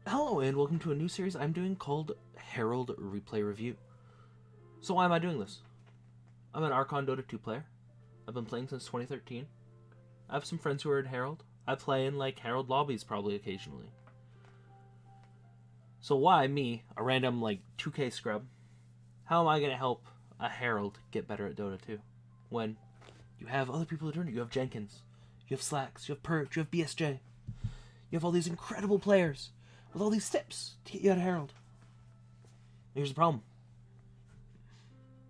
Hello and welcome to a new series I'm doing called Herald Replay Review. So why am I doing this? I'm an Archon Dota 2 player. I've been playing since 2013. I have some friends who are in Herald. I play in like Herald lobbies probably occasionally. So why me, a random like 2K scrub? How am I going to help a Herald get better at Dota 2? When you have other people that are doing it. You have Jenkins, you have Slacks, you have Purge, you have BSJ. You have all these incredible players with all these tips to get you out of Herald. Here's the problem.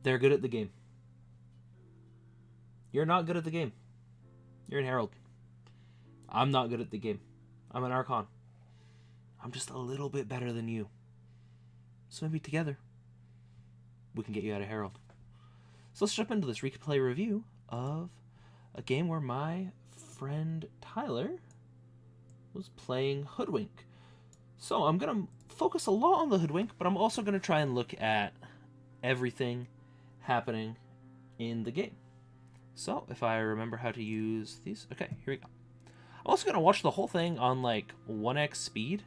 They're good at the game. You're not good at the game. You're in Herald. I'm not good at the game. I'm an Archon. I'm just a little bit better than you. So maybe together, we can get you out of Herald. So let's jump into this replay review of a game where my friend Tyler was playing Hoodwink. So I'm going to focus a lot on the Hoodwink, but I'm also going to try and look at everything happening in the game. So if I remember how to use these, okay, here we go. I'm also going to watch the whole thing on like 1x speed.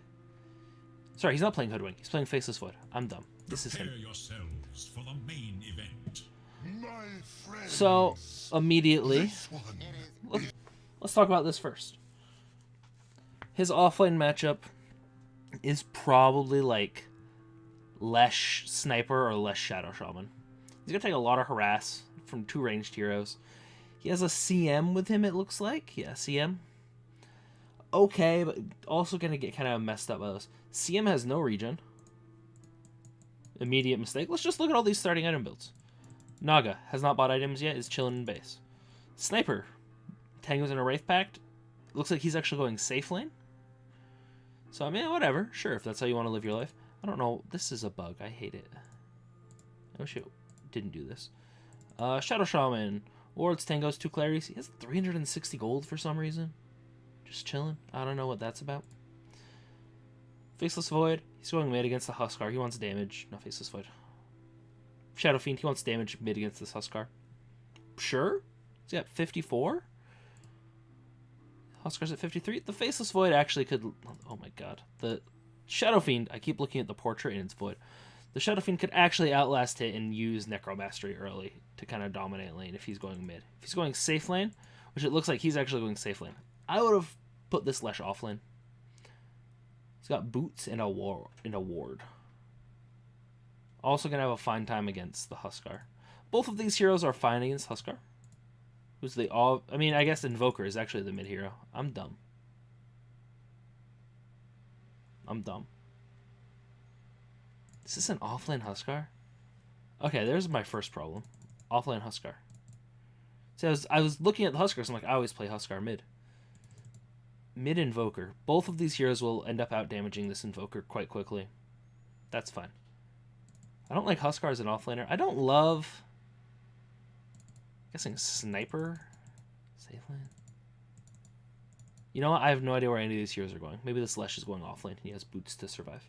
Sorry, he's not playing Hoodwink. He's playing Faceless Void. I'm dumb. This is him. Prepare yourselves for the main event. So immediately, let's talk about this first. His offlane matchup is probably like less Sniper or less Shadow Shaman. He's going to take a lot of harass from two ranged heroes. He has a CM with him, it looks like. Yeah, CM. Okay, but also going to get kind of messed up by those. CM has no regen. Immediate mistake. Let's just look at all these starting item builds. Naga has not bought items yet, is chilling in base. Sniper. Tango's in a Wraith Pact. Looks like he's actually going safe lane. So, I mean, whatever. Sure, if that's how you want to live your life. I don't know. This is a bug. I hate it. I wish it didn't do this. Shadow Shaman. Wards, Tangos, 2 Claries. He has 360 gold for some reason. Just chilling. I don't know what that's about. Faceless Void. He's going mid against the Huskar. He wants damage. No, Faceless Void. Shadow Fiend. He wants damage mid against this Huskar. Sure. He's got 54. Huskar's at 53. The Faceless Void actually could... Oh my god. The Shadow Fiend... I keep looking at the portrait and it's Void. The Shadow Fiend could actually outlast it and use Necromastery early to kind of dominate lane if he's going mid. If he's going safe lane, which it looks like he's actually going safe lane, I would have put this Lesh off lane. He's got boots and a ward. Also going to have a fine time against the Huskar. Both of these heroes are fine against Huskar. Who's the all... I mean, I guess Invoker is actually the mid hero. I'm dumb. I'm dumb. Is this an offlane Huskar? Okay, there's my first problem. Offlane Huskar. So I was looking at the Huskars, I'm like, I always play Huskar mid. Mid Invoker. Both of these heroes will end up out damaging this Invoker quite quickly. That's fine. I don't like Huskar as an offlaner. I don't love... guessing Sniper? Safe lane? You know what? I have no idea where any of these heroes are going. Maybe this Lesh is going offlane. He has boots to survive.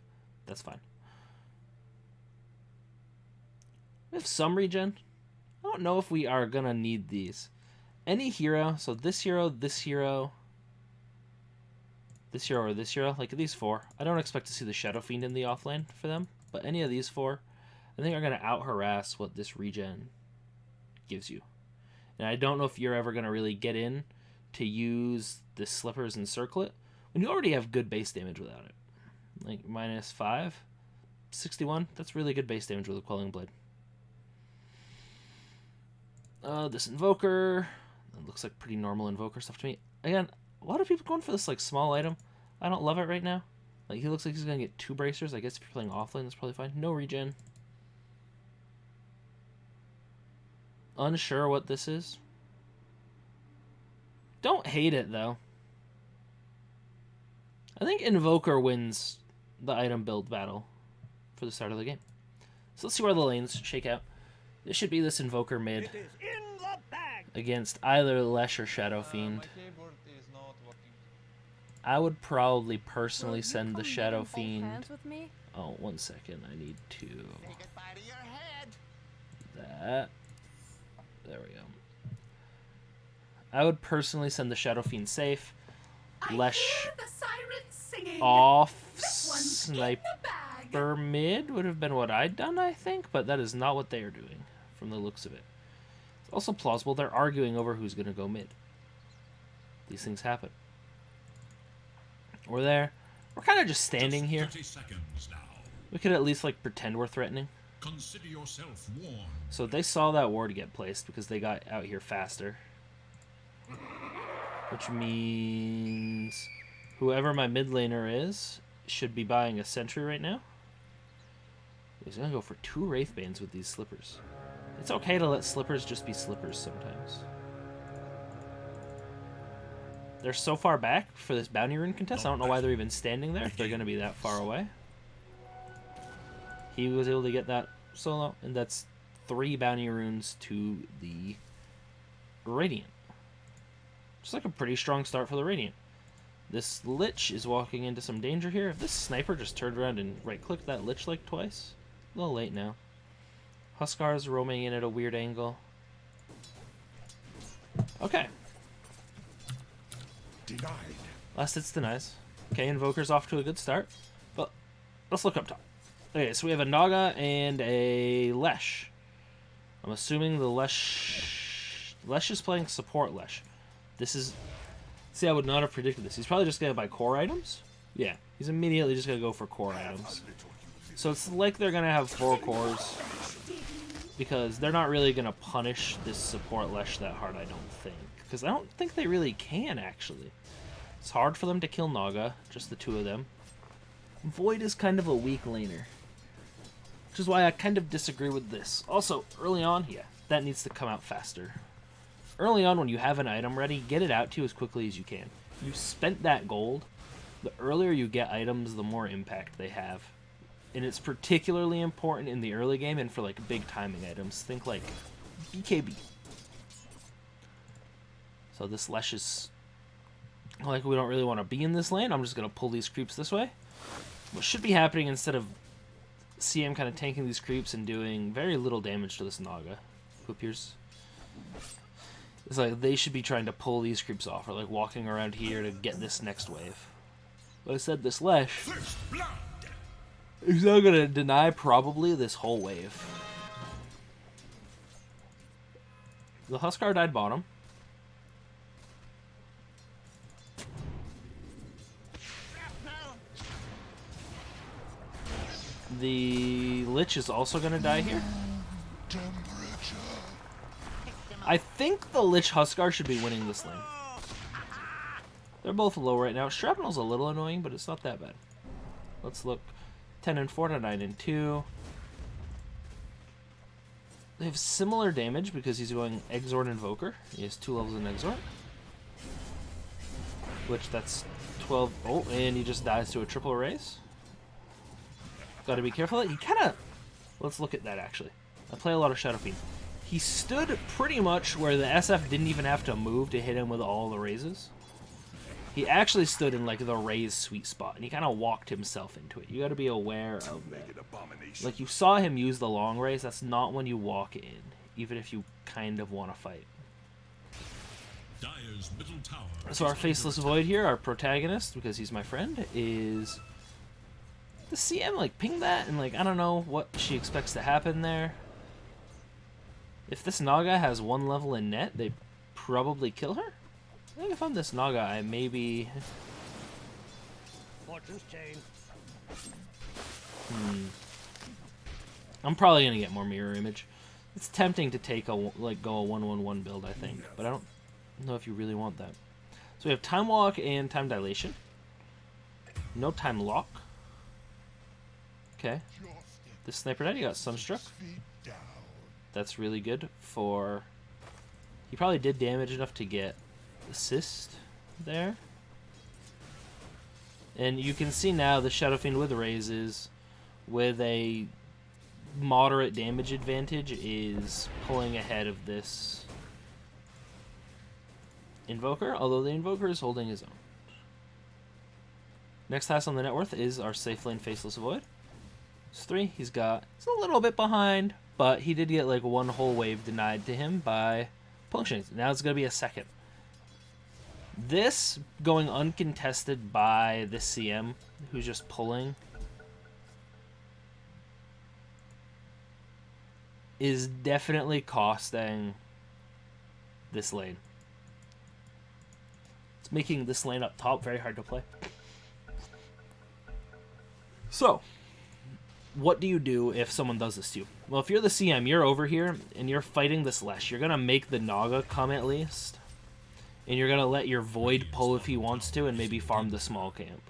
That's fine. We have some regen. I don't know if we are going to need these. Any hero, so this hero, this hero, this hero, or this hero, like these four. I don't expect to see the Shadow Fiend in the offlane for them, but any of these four, I think are going to out-harass what this regen gives you. And I don't know if you're ever going to really get in to use the Slippers and Circlet when you already have good base damage without it. Like -5, 61, that's really good base damage with a Quelling Blade. This Invoker, it looks like pretty normal Invoker stuff to me. Again, a lot of people going for this like small item. I don't love it right now. Like he looks like he's going to get 2 bracers. I guess if you're playing offlane, that's probably fine. No regen. Unsure what this is. Don't hate it, though. I think Invoker wins the item build battle for the start of the game. So let's see where the lanes shake out. This should be this Invoker mid against either Lesh or Shadow Fiend. My keyboard is not working. I would probably personally send the Shadow Fiend... With me? Oh, 1 second. I need to... Say goodbye to your head. That... There we go. I would personally send the Shadow Fiend safe. Lesh off sniper mid would have been what I'd done, I think, but that is not what they are doing from the looks of it. It's also plausible they're arguing over who's going to go mid. These things happen. We're there. We're kind of just standing here. 30 seconds now. We could at least like pretend we're threatening. Consider yourself warned. So they saw that ward get placed because they got out here faster. Which means whoever my mid laner is should be buying a sentry right now. He's going to go for 2 Wraithbanes with these slippers. It's okay to let slippers just be slippers sometimes. They're so far back for this bounty rune contest. I don't know why they're even standing there if they're going to be that far away. He was able to get that solo, and that's 3 bounty runes to the Radiant. Just like a pretty strong start for the Radiant. This Lich is walking into some danger here. If this sniper just turned around and right-clicked that Lich like twice, a little late now. Huskar's roaming in at a weird angle. Okay. Denied. Last hits denies. Okay, Invoker's off to a good start. But let's look up top. Okay, so we have a Naga and a Lesh. I'm assuming the Lesh is playing support Lesh. This is... See, I would not have predicted this. He's probably just going to buy core items. Yeah, he's immediately just going to go for core items. So it's like they're going to have 4 cores. Because they're not really going to punish this support Lesh that hard, I don't think. Because I don't think they really can, actually. It's hard for them to kill Naga, just the 2 of them. Void is kind of a weak laner. Which is why I kind of disagree with this. Also, early on, yeah, that needs to come out faster. Early on, when you have an item ready, get it out to you as quickly as you can. You spent that gold. The earlier you get items, the more impact they have. And it's particularly important in the early game and for like big timing items. Think like BKB. So this Lesh is like, we don't really want to be in this lane. I'm just going to pull these creeps this way. What should be happening instead of CM kind of tanking these creeps and doing very little damage to this Naga who appears... It's like they should be trying to pull these creeps off or like walking around here to get this next wave. But I said this Lesh is now going to deny probably this whole wave. The Huskar died bottom. The Lich is also going to die here. I think the Lich Huskar should be winning this lane. They're both low right now. Shrapnel's a little annoying, but it's not that bad. Let's look. 10 and 4 to 9 and 2. They have similar damage because he's going Exort Invoker. He has 2 levels in Exort. Which, that's 12. Oh, and he just dies to a triple raise. Gotta be careful. He kind of... Let's look at that, actually. I play a lot of Shadow Fiend. He stood pretty much where the SF didn't even have to move to hit him with all the raises. He actually stood in like the raise sweet spot, and he kind of walked himself into it. You got to be aware of that. Like, you saw him use the long raise. That's not when you walk in, even if you kind of want to fight. Dire's middle tower. So our Faceless Void here, our protagonist, because he's my friend, is... The CM, like, ping that, and, like, I don't know what she expects to happen there. If this Naga has 1 level in net, they probably kill her? I think if I'm this Naga, I maybe... Fortune's chain. I'm probably going to get more Mirror Image. It's tempting to take a, like, go a 1-1-1 build, I think. But I don't know if you really want that. So we have Time Walk and Time Dilation. No Time Lock. Okay. This Sniper Daddy got Sunstruck. That's really good for... He probably did damage enough to get assist there. And you can see now the Shadow Fiend with raises with a moderate damage advantage is pulling ahead of this Invoker, although the Invoker is holding his own. Next task on the net worth is our safe lane Faceless Void. It's 3. He's a little bit behind, but he did get like 1 whole wave denied to him by pulling strings. Now it's going to be a second. This going uncontested by the CM, who's just pulling, is definitely costing this lane. It's making this lane up top very hard to play. So, what do you do if someone does this to you? Well, if you're the CM, you're over here, and you're fighting this Lesh. You're going to make the Naga come at least. And you're going to let your Void pull if he wants to, and maybe farm the small camp.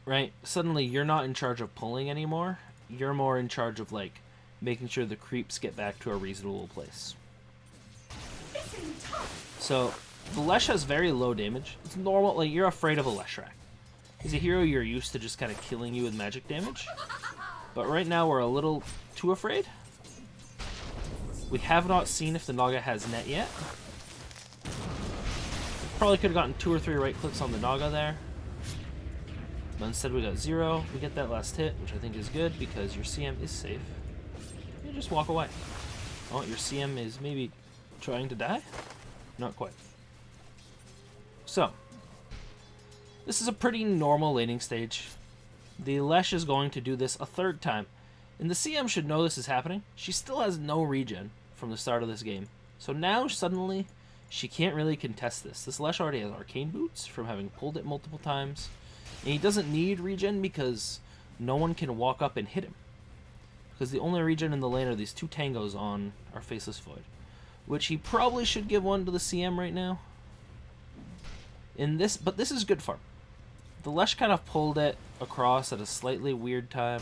Right? Suddenly, you're not in charge of pulling anymore. You're more in charge of, like, making sure the creeps get back to a reasonable place. So, the Lesh has very low damage. It's normal, like, you're afraid of a Leshrac. He's a hero you're used to just kind of killing you with magic damage. But right now, we're a little too afraid. We have not seen if the Naga has net yet. Probably could have gotten 2 or 3 right clicks on the Naga there. But instead we got 0. We get that last hit, which I think is good because your CM is safe. You just walk away. Oh, your CM is maybe trying to die? Not quite. So, this is a pretty normal laning stage. The Lesh is going to do this a 3rd time. And the CM should know this is happening. She still has no regen from the start of this game. So now, suddenly, she can't really contest this. This Lesh already has Arcane Boots from having pulled it multiple times. And he doesn't need regen because no one can walk up and hit him. Because the only regen in the lane are these 2 tangos on our Faceless Void. Which he probably should give one to the CM right now. But this is good farm. The Lesh kind of pulled it across at a slightly weird time.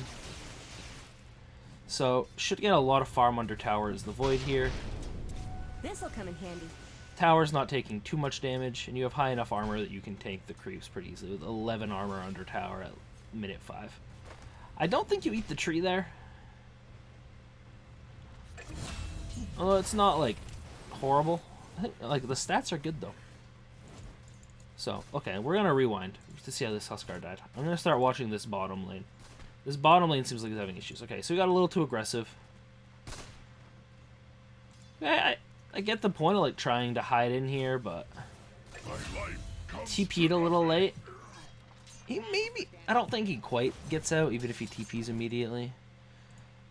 So, should get a lot of farm under tower as the Void here. This'll come in handy. Tower's not taking too much damage, and you have high enough armor that you can tank the creeps pretty easily with 11 armor under tower at minute 5. I don't think you eat the tree there. Although it's not, like, horrible. I think, like, the stats are good, though. So, okay, we're going to rewind to see how this Huskar died. I'm going to start watching this bottom lane. This bottom lane seems like it's having issues. Okay, so we got a little too aggressive. I get the point of, like, trying to hide in here, but TP'd a little late. He maybe... I don't think he quite gets out, even if he TP's immediately.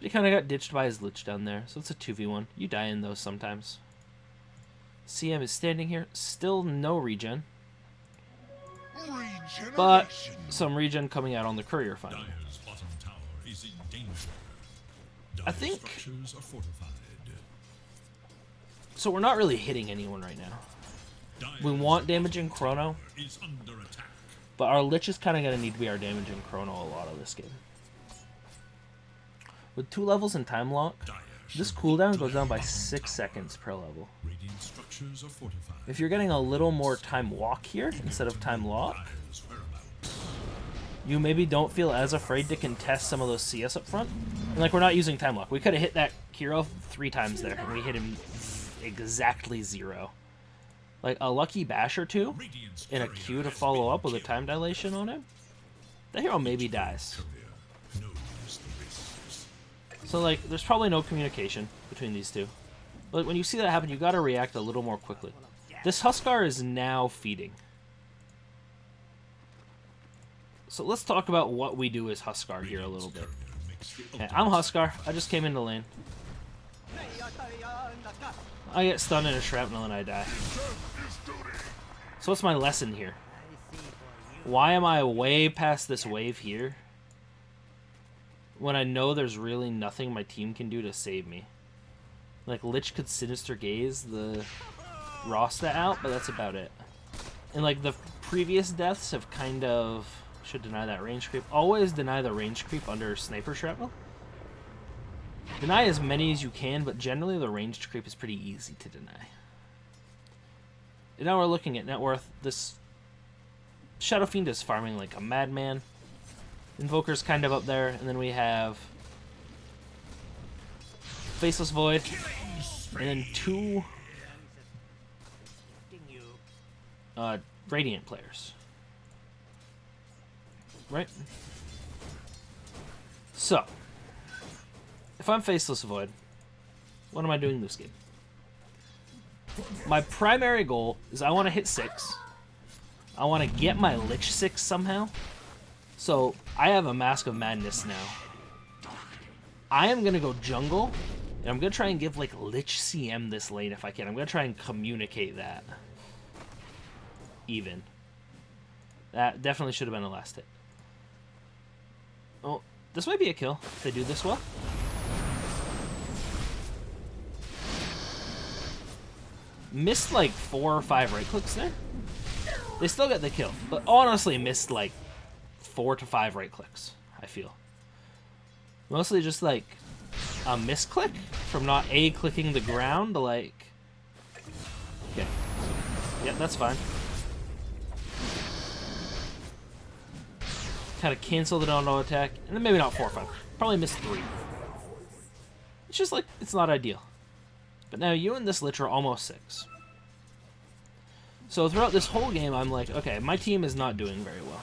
But he kind of got ditched by his Lich down there, so it's a 2v1. You die in those sometimes. CM is standing here. Still no regen. But some regen coming out on the courier finally. Dire's bottom tower is in danger. I think... Structures are fortified. So we're not really hitting anyone right now. We want damaging Chrono, Is under attack. but our Lich is kind of going to need to be our damaging Chrono a lot of this game. With 2 levels in Time Lock, this cooldown goes down by 6 seconds per level. Radiant structures are fortified. If you're getting a little more Time Walk here instead of Time Lock, Dire's whereabouts. you maybe don't feel as afraid to contest some of those CS up front. And like, we're not using Time Lock. We could have hit that hero 3 times there, and we hit him exactly 0. Like, a lucky bash or 2 Radiant's in a courier Q to has follow been up with a killed. time dilation on him, the hero maybe dies. Courier knows the risks. So, like, there's probably no communication between these two. But when you see that happen, you gotta react a little more quickly. This Huskar is now feeding. So let's talk about what we do as Huskar here a little bit. Courier makes the Okay, ultimate I'm Huskar. I just came into lane. I get stunned in a shrapnel and I die. So what's my lesson here? Why am I way past this wave here when I know there's really nothing my team can do to save me? Like, Lich could Sinister Gaze the Rasta out, but that's about it. And, like, the previous deaths have kind of... Should deny that range creep. Always deny the range creep under Sniper Shrapnel. Deny as many as you can, but generally the ranged creep is pretty easy to deny. And now we're looking at net worth. This Shadow Fiend is farming like a madman. Invoker's kind of up there, and then we have Faceless Void, and then 2 Radiant players. Right? So, if I'm Faceless Void, what am I doing this game? My primary goal is I want to hit 6. I want to get my Lich 6 somehow. So, I have a Mask of Madness now. I am going to go jungle, and I'm going to try and give, like, Lich CM this lane if I can. I'm going to try and communicate that. Even. That definitely should have been the last hit. Oh, this might be a kill if they do this well. Missed like 4 or 5 right clicks there. They still got the kill, but honestly missed like 4 to 5 right clicks, I feel. Mostly just like a misclick from not A, clicking the ground, like... Okay. Yep, that's fine. Kind of canceled it on auto attack, and then maybe not 4 or 5. Probably missed 3. It's just like, it's not ideal. But now you and this Lich are almost 6. So throughout this whole game, I'm like, okay, my team is not doing very well.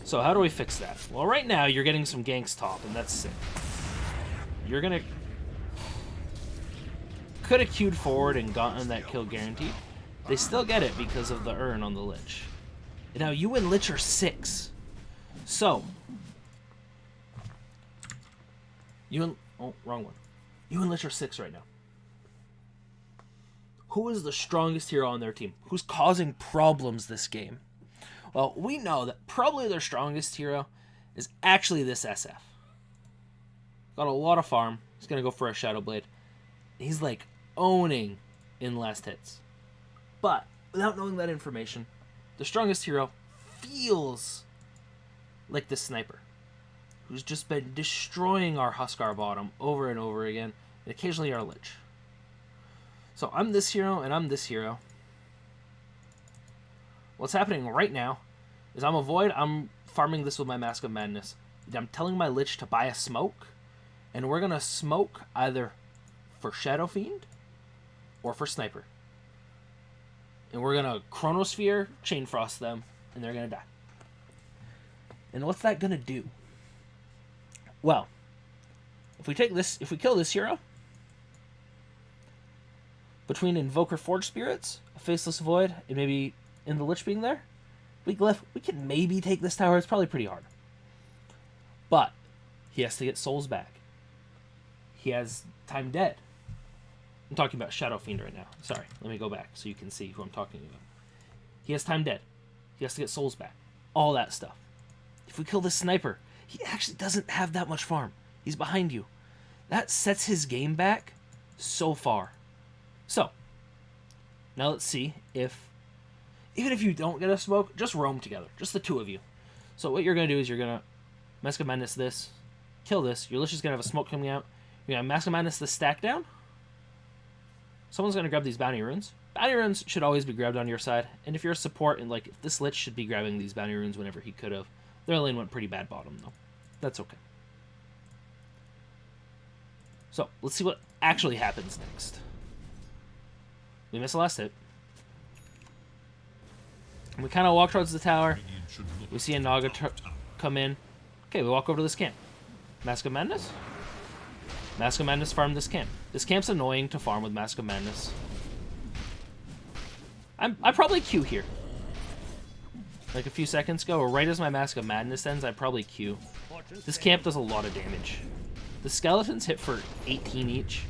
So how do we fix that? Well, right now, you're getting some ganks top, and that's sick. You're gonna... Could have queued forward and gotten that kill guaranteed. They still get it because of the urn on the Lich. And now you and Lich are 6. So... You and... Oh, wrong one. You and Lich are 6 right now. Who is the strongest hero on their team? Who's causing problems this game? Well, we know that probably their strongest hero is actually this SF. Got a lot of farm. He's going to go for a Shadow Blade. He's like owning in last hits. But without knowing that information, the strongest hero feels like the sniper, who's just been destroying our Huskar bottom over and over again, and occasionally our Lich. So I'm this hero, and I'm this hero. What's happening right now is I'm a Void, I'm farming this with my Mask of Madness. I'm telling my Lich to buy a smoke, and we're going to smoke either for Shadow Fiend or for Sniper. And we're going to Chronosphere, Chain Frost them, and they're going to die. And what's that going to do? Well, if we take this, if we kill this hero, between Invoker Forge Spirits, a Faceless Void, and maybe in the Lich being there, we can maybe take this tower. It's probably pretty hard. But he has to get souls back. He has time dead. I'm talking about Shadow Fiend right now. Sorry, let me go back so you can see who I'm talking about. He has time dead. He has to get souls back. All that stuff. If we kill this sniper, he actually doesn't have that much farm. He's behind you. That sets his game back so far. So, now let's see if, even if you don't get a smoke, just roam together. Just the two of you. So what you're going to do is you're going to Mask of Madness this, kill this. Your Lich is going to have a smoke coming out. You're going to Mask of Madness this stack down. Someone's going to grab these bounty runes. Bounty runes should always be grabbed on your side. And if you're a support, and like, if this Lich should be grabbing these bounty runes whenever he could have. Their lane went pretty bad bottom, though. That's okay. So, let's see what actually happens next. We missed the last hit. We kind of walk towards the tower. We see a Naga come in. Okay, we walk over to this camp. Mask of Madness? Mask of Madness farm this camp. This camp's annoying to farm with Mask of Madness. I probably Q here. Like a few seconds ago, or right as my Mask of Madness ends, I probably Q. This camp does a lot of damage. The skeletons hit for 18 each.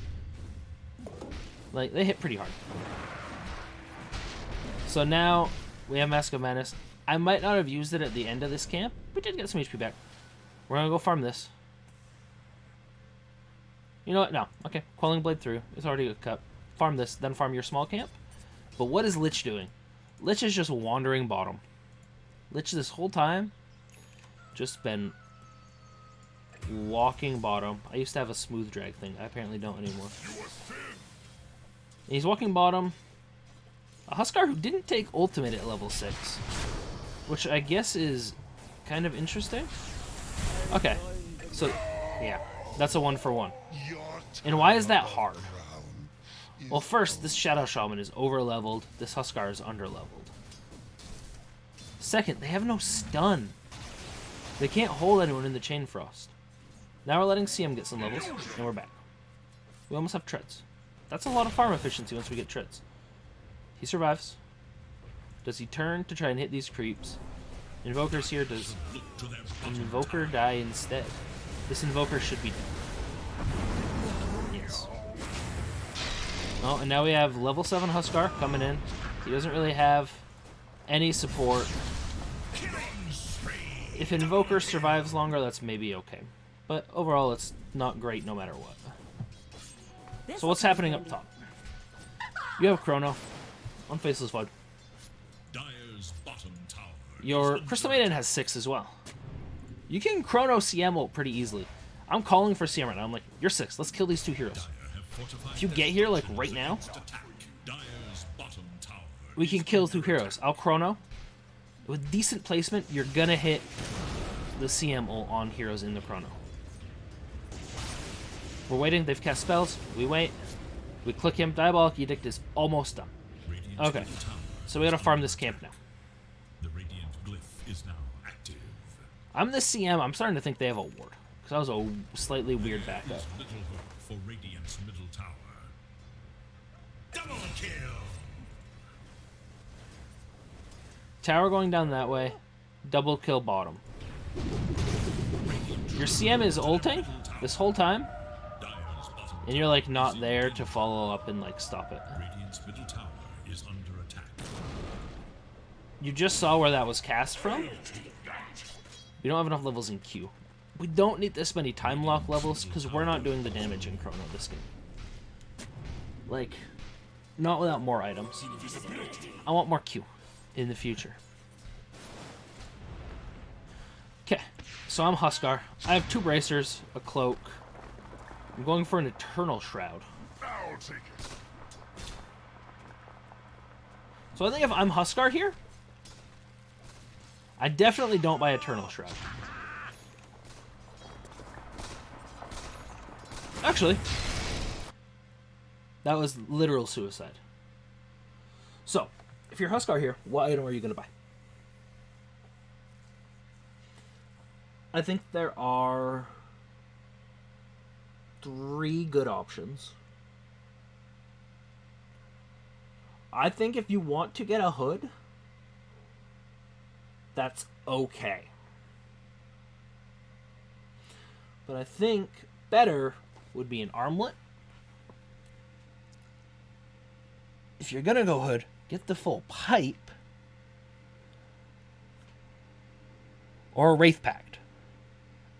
Like, they hit pretty hard. So now, we have Mask of Madness. I might not have used it at the end of this camp. We did get some HP back. We're gonna go farm this. You know what? No. Okay. Quelling Blade through. It's already a cut. Farm this, then farm your small camp. But what is Lich doing? Lich is just wandering bottom. Lich this whole time just been walking bottom. I used to have a smooth drag thing. I apparently don't anymore. And he's walking bottom. A Huskar who didn't take ultimate at level 6. Which I guess is kind of interesting. Okay. So, yeah. That's a 1-for-1. And why is that hard? Well, first, this Shadow Shaman is over-leveled. This Huskar is under-leveled. Second, they have no stun. They can't hold anyone in the Chain Frost. Now we're letting CM get some levels, and we're back. We almost have treads. That's a lot of farm efficiency once we get treads. He survives. Does he turn to try and hit these creeps? Invoker's here. Does Invoker die instead? This Invoker should be dead. Yes. Oh, and now we have level 7 Huskar coming in. He doesn't really have any support. If Invoker survives longer, that's maybe okay. But overall, it's not great no matter what. So what's happening up top? You have Chrono on Faceless Void. Dire's bottom tower. Your Crystal Maiden has 6 as well. You can Chrono CM ult pretty easily. I'm calling for CM right now. I'm like, you're 6. Let's kill these 2 heroes. If you get here, like, right now, Dire's bottom tower. we can kill 2 heroes. I'll Chrono. With decent placement, you're gonna hit the CM ult on heroes in the Chrono. We're waiting. They've cast spells. We wait. We click him. Diabolic Edict is almost done. Radiant's Okay. middle tower So we gotta farm this camp now. The radiant glyph is now active. I'm the CM. I'm starting to think they have a ward. Because that was a slightly weird backup. Is little hope for Radiant's middle tower. Double kill. Tower going down that way. Double kill bottom. Your CM is ulting this whole time. Dire's bottom And you're like not there to follow up and like stop it. Radiant's middle tower is under attack. You just saw where that was cast from. We don't have enough levels in Q. We don't need this many time lock levels because we're not doing the damage in Chrono this game. Like, not without more items. I want more Q in the future. Okay, so I'm Huskar. I have 2 bracers, a cloak. I'm going for an Eternal Shroud. So I think if I'm Huskar here, I definitely don't buy Eternal Shroud. Actually, that was literal suicide. So, if you're Huskar here, what item are you going to buy? I think there are 3 good options. I think if you want to get a hood, that's okay. But I think better would be an armlet. If you're gonna go hood, get the full pipe. Or a Wraith Pact.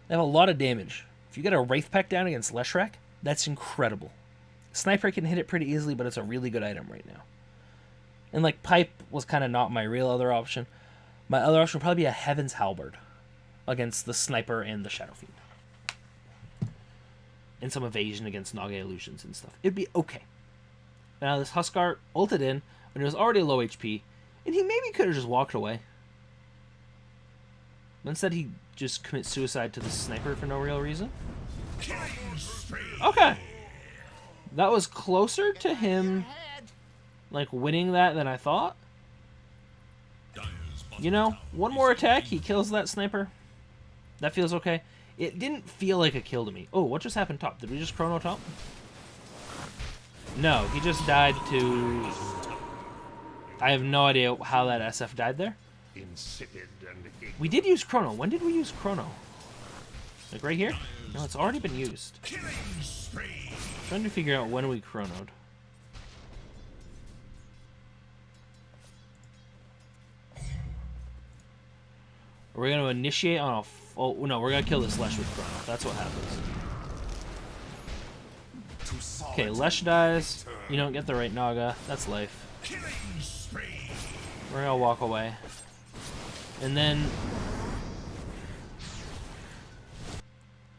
They have a lot of damage. If you get a Wraith Pact down against Leshrac, that's incredible. Sniper can hit it pretty easily, but it's a really good item right now. And like pipe was kind of not my real other option. My other option would probably be a Heaven's Halberd against the Sniper and the Shadow Fiend. And some evasion against Naga Illusions and stuff. It'd be okay. Now this Huskar ulted in when he was already low HP, and he maybe could have just walked away. But instead he just commits suicide to the Sniper for no real reason. Okay. That was closer to him like winning that than I thought. You know, one more attack, he kills that Sniper. That feels okay. It didn't feel like a kill to me. Oh, what just happened top? Did we just Chrono top? No, he just died to... I have no idea how that SF died there. Insipid and We did use Chrono. When did we use Chrono? Like right here? No, it's already been used. Trying to figure out when we Chronoed. Are we going to initiate on a... Oh, no, we're going to kill this Lesh with Chrono. That's what happens. Okay, Lesh dies. You don't get the right Naga. That's life. We're going to walk away. And then...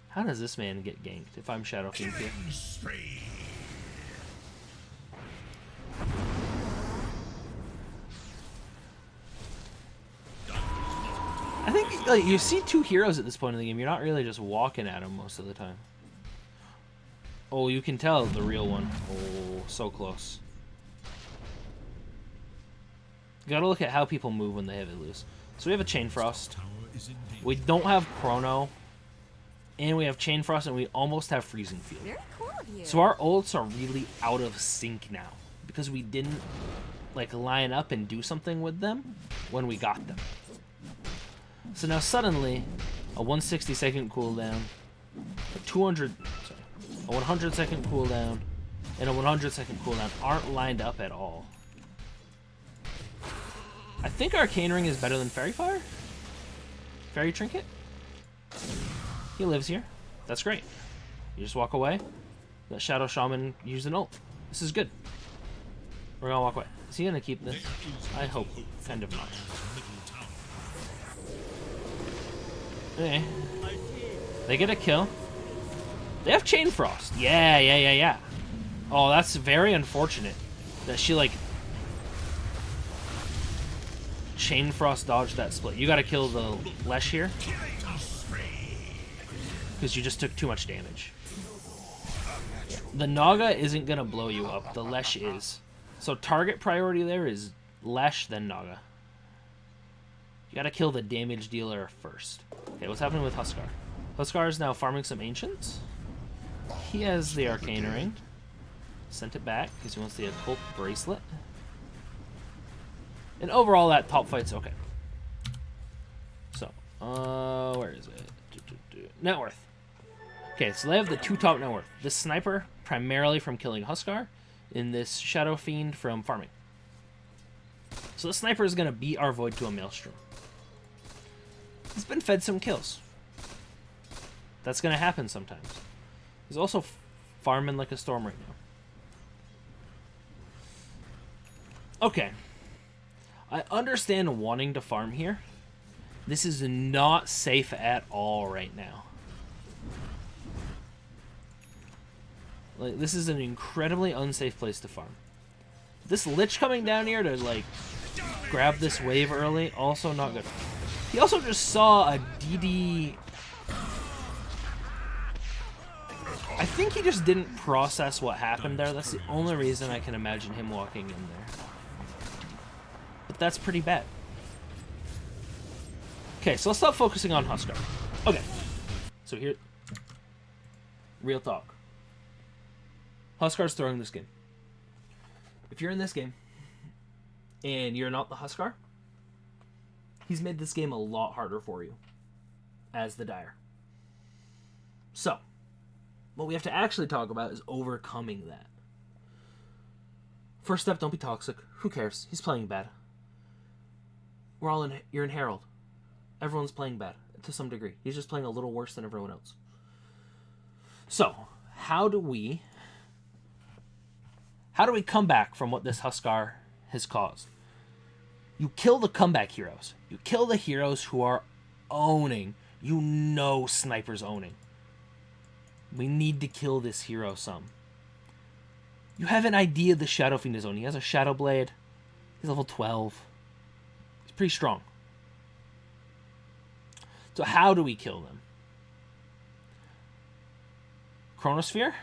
How does this man get ganked if I'm Shadow Fiend here? I think like, you see 2 heroes at this point in the game. You're not really just walking at them most of the time. Oh, you can tell the real one. Oh, so close. You gotta look at how people move when they have it loose. So we have a Chain Frost. We don't have Chrono. And we have Chain Frost, and we almost have Freezing Field. Very cool of you. So our ults are really out of sync now. Because we didn't like line up and do something with them when we got them. So now suddenly, a 160-second cooldown, 200, sorry, a 100 second cooldown and a 100 second cooldown aren't lined up at all. I think Arcane Ring is better than Fairy Fire? Fairy Trinket? He lives here. That's great. You just walk away. Let Shadow Shaman use an ult. This is good. We're gonna walk away. Is he gonna keep this? I hope. Kind of not. Okay. They get a kill. They have Chain Frost. Yeah. Oh, that's very unfortunate that she, like, Chain Frost dodged that split. You gotta kill the Lesh here, because you just took too much damage. The Naga isn't gonna blow you up. The Lesh is. So target priority there is Lesh, then Naga. You gotta kill the damage dealer first. Okay, what's happening with Huskar? Huskar is now farming some Ancients. He has the Arcane Ring. Sent it back because he wants the Occult Bracelet. And overall, that top fight's okay. So, where is it? Net worth. Okay, so they have the 2 top net worth. This Sniper, primarily from killing Huskar, and this Shadow Fiend from farming. So the Sniper is going to beat our Void to a Maelstrom. He's been fed some kills. That's going to happen sometimes. He's also farming like a storm right now. Okay. I understand wanting to farm here. This is not safe at all right now. Like, this is an incredibly unsafe place to farm. This Lich coming down here to, like, grab this wave early, also not good. He also just saw a DD... I think he just didn't process what happened there. That's the only reason I can imagine him walking in there. But that's pretty bad. Okay, so let's stop focusing on Huskar. Okay. So here... Real talk. Huskar's throwing this game. If you're in this game, and you're not the Huskar, he's made this game a lot harder for you as the Dire. So, what we have to actually talk about is overcoming that. First step, don't be toxic. Who cares? He's playing bad. You're in Herald. Everyone's playing bad to some degree. He's just playing a little worse than everyone else. So, how do we come back from what this Huskar has caused? You kill the comeback heroes. You kill the heroes who are owning. You know Sniper's owning. We need to kill this hero some. You have an idea the Shadow Fiend is owning. He has a Shadow Blade. He's level 12. He's pretty strong. So how do we kill them? Chronosphere?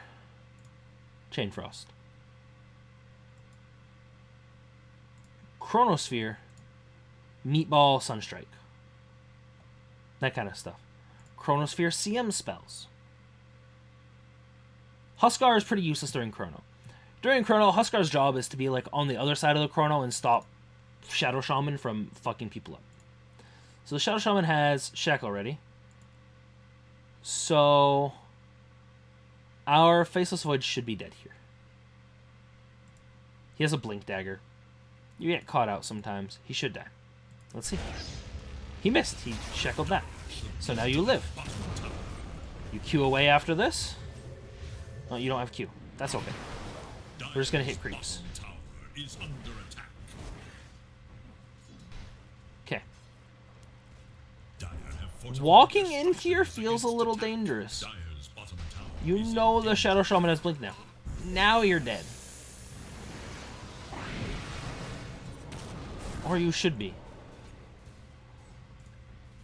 Chain Frost. Chronosphere, Meatball, Sunstrike. That kind of stuff. Chronosphere CM spells. Huskar is pretty useless during Chrono. During Chrono, Huskar's job is to be like on the other side of the Chrono and stop Shadow Shaman from fucking people up. So the Shadow Shaman has Shack already. So our Faceless Void should be dead here. He has a Blink Dagger. You get caught out sometimes. He should die. Let's see. He missed. He shackled that. So now you live. You Q away after this. Oh, you don't have Q. That's okay. We're just going to hit creeps. Okay. Walking in here feels a little dangerous. You know the Shadow Shaman has Blink now. Now you're dead. Or you should be.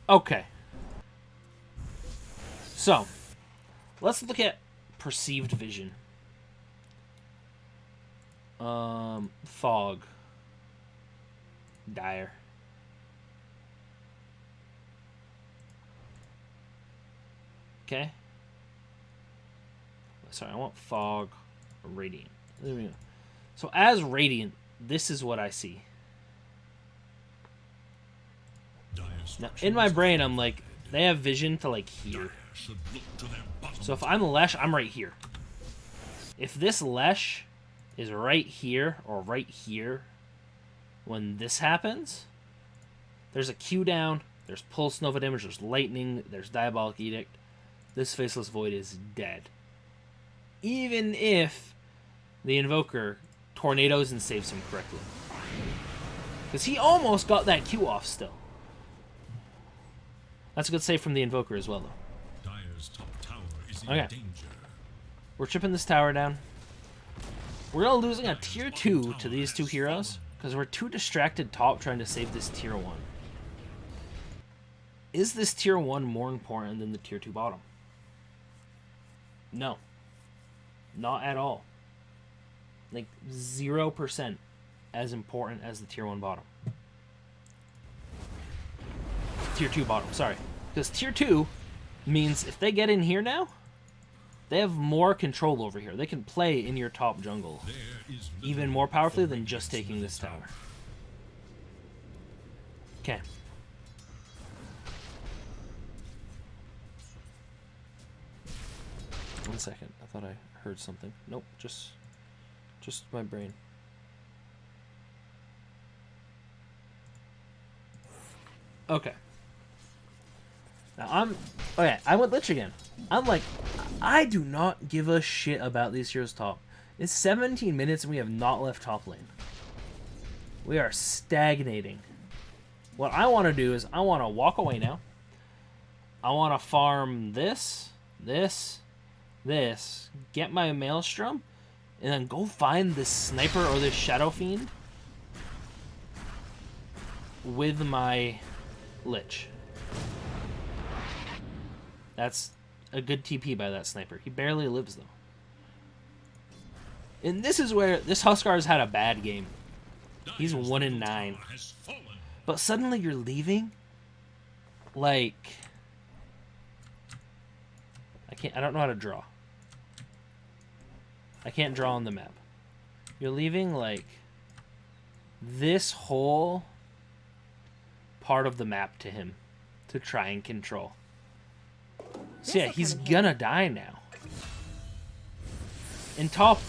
Okay. So, let's look at perceived vision. Fog. Dire. Okay. Sorry, I want fog or radiant. There we go. So as radiant, this is what I see. Now, in my brain, I'm like, They have vision to, like, here. Should look to their bottom. So if I'm Lesh, I'm right here. If this Lesh is right here or right here when this happens, there's a Q down, there's Pulse Nova damage, there's Lightning, there's Diabolic Edict. This Faceless Void is dead. Even if the Invoker tornadoes and saves him correctly. Because he almost got that Q off still. That's a good save from the Invoker as well, though. Dire's top tower is in Okay. danger. We're chipping this tower down. We're all losing a tier 2 to these two heroes because we're too distracted top trying to save this tier 1. Is this tier 1 more important than the tier 2 bottom? No. Not at all. Like 0% as important as the tier 1 bottom. Tier 2 bottom, sorry. Because tier 2 means if they get in here now, they have more control over here. They can play in your top jungle There is even more powerfully than just taking this tower. Okay. One second. I thought I heard something. Nope, just my brain. Okay. Now I went Lich again. I'm like, I do not give a shit about these heroes top. It's 17 minutes and we have not left top lane. We are stagnating. What I want to do is I want to walk away now. I want to farm this, get my Maelstrom, and then go find this Sniper or this Shadow Fiend with my Lich. That's a good TP by that Sniper. He barely lives, though. And this is where this Huskar's had a bad game. He's 1-9. But suddenly you're leaving? Like... I don't know how to draw. I can't draw on the map. You're leaving, like, this whole part of the map to him to try and control. So yeah, he's gonna die now. In top,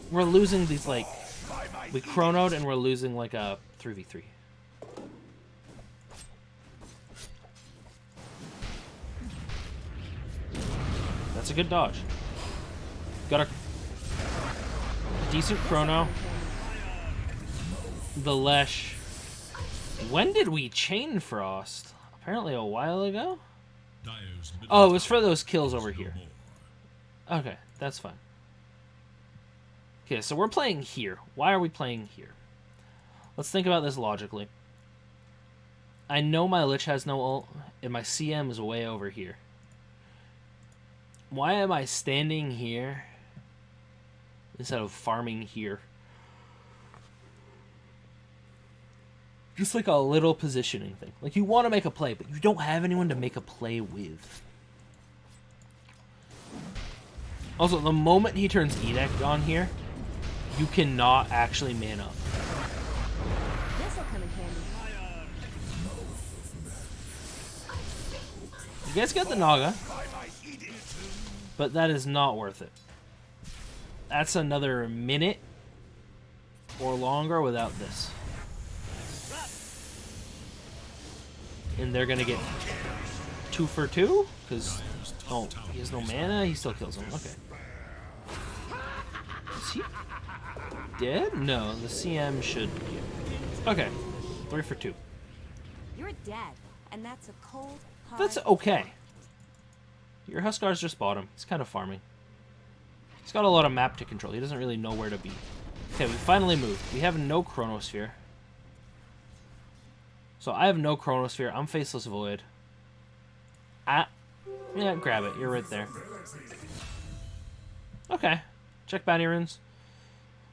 we're losing these, like, we chronoed and we're losing, like, a 3v3. That's a good dodge. Got a decent chrono. The Lesh. When did we chain Frost? Apparently a while ago? Oh, it was for those kills over here. Okay, that's fine. Okay, so we're playing here. Why are we playing here? Let's think about this logically. I know my Lich has no ult, and my CM is way over here. Why am I standing here instead of farming here? Just like a little positioning thing. Like, you want to make a play, but you don't have anyone to make a play with. Also, the moment he turns Edict on here, you cannot actually man up. This'll come in handy. You guys got the Naga, but that is not worth it. That's another minute or longer without this. And they're gonna get 2 for 2 because he has no mana. He still kills him. Okay. Is he dead? No, the CM should. Okay, 3 for 2. You're dead, and that's a cold, hard... That's okay. Your Huskar's just bottom. He's kind of farming. He's got a lot of map to control. He doesn't really know where to be. Okay, we finally moved. We have no Chronosphere. So I have no Chronosphere. I'm Faceless Void. Yeah, grab it. You're right there. Okay. Check bounty runes.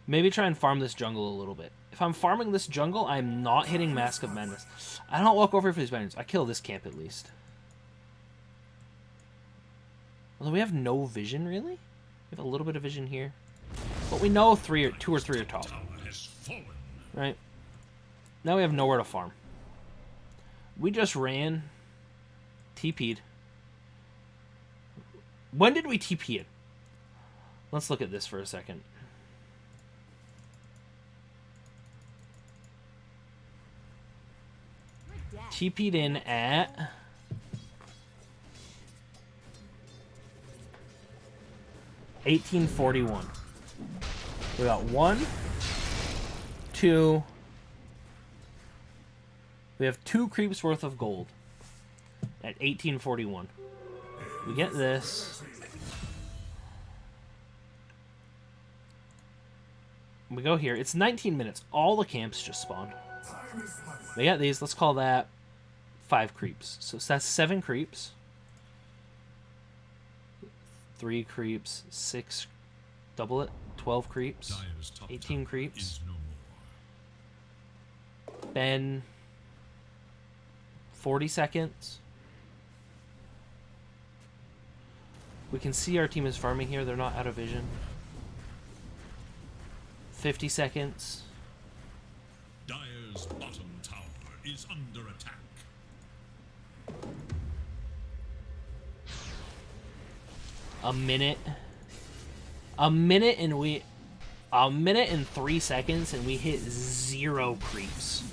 Maybe try and farm this jungle a little bit. If I'm farming this jungle, I'm not hitting Mask of Madness. I don't walk over for these bounties. I kill this camp at least. Although we have no vision, really? We have a little bit of vision here. But we know 2 or 3 are top. Right? Now we have nowhere to farm. We just ran TP'd. When did we TP it? Let's look at this for a second. TP'd in at 1841. We got 1, 2. We have 2 creeps worth of gold at 1841. We get this. We go here. It's 19 minutes. All the camps just spawned. We got these. Let's call that 5 creeps. So that's 7 creeps. 3 creeps. 6. Double it. 12 creeps. 18 creeps. Ben. 40 seconds. We can see our team is farming here. They're not out of vision. 50 seconds. Dire's bottom tower is under attack. A minute. A minute and 3 seconds and we hit 0 creeps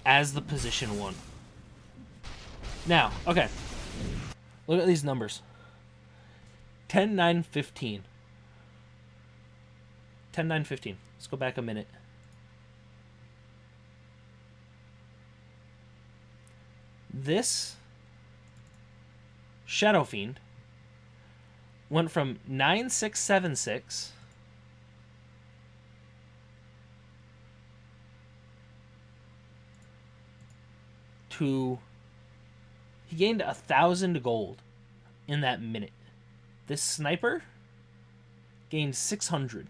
as the position 1. Now, okay. Look at these numbers. 10, 9, 15. 10, 9, 15. Let's go back a minute. This Shadow Fiend went from 9676 to he gained 1,000 gold in that minute. This sniper gained 600.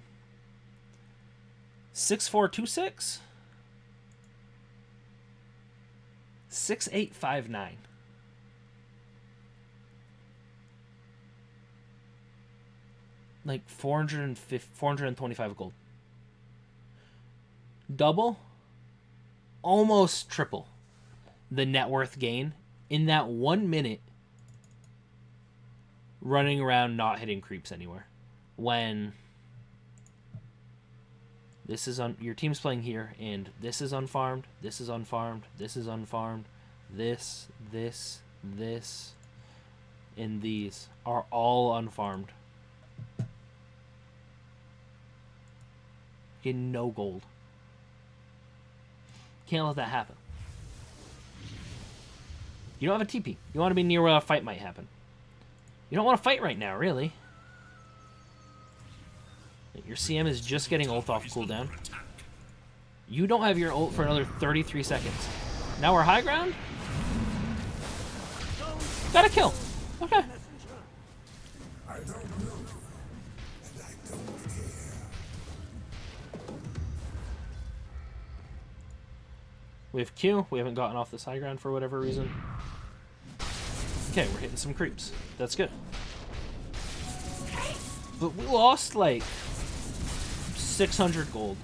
6426 6859. Like 425 gold. Double, almost triple the net worth gain in that 1 minute running around not hitting creeps anywhere. When this is on your team's playing here and this is unfarmed, this is unfarmed, this is unfarmed, this, and these are all unfarmed. Getting no gold. Can't let that happen. You don't have a TP. You want to be near where a fight might happen. You don't want to fight right now, really. Your CM is just getting ult off cooldown. You don't have your ult for another 33 seconds. Now we're high ground? Got a kill. Okay. We have Q. We haven't gotten off this high ground for whatever reason. Okay, we're hitting some creeps. That's good. But we lost like 600 gold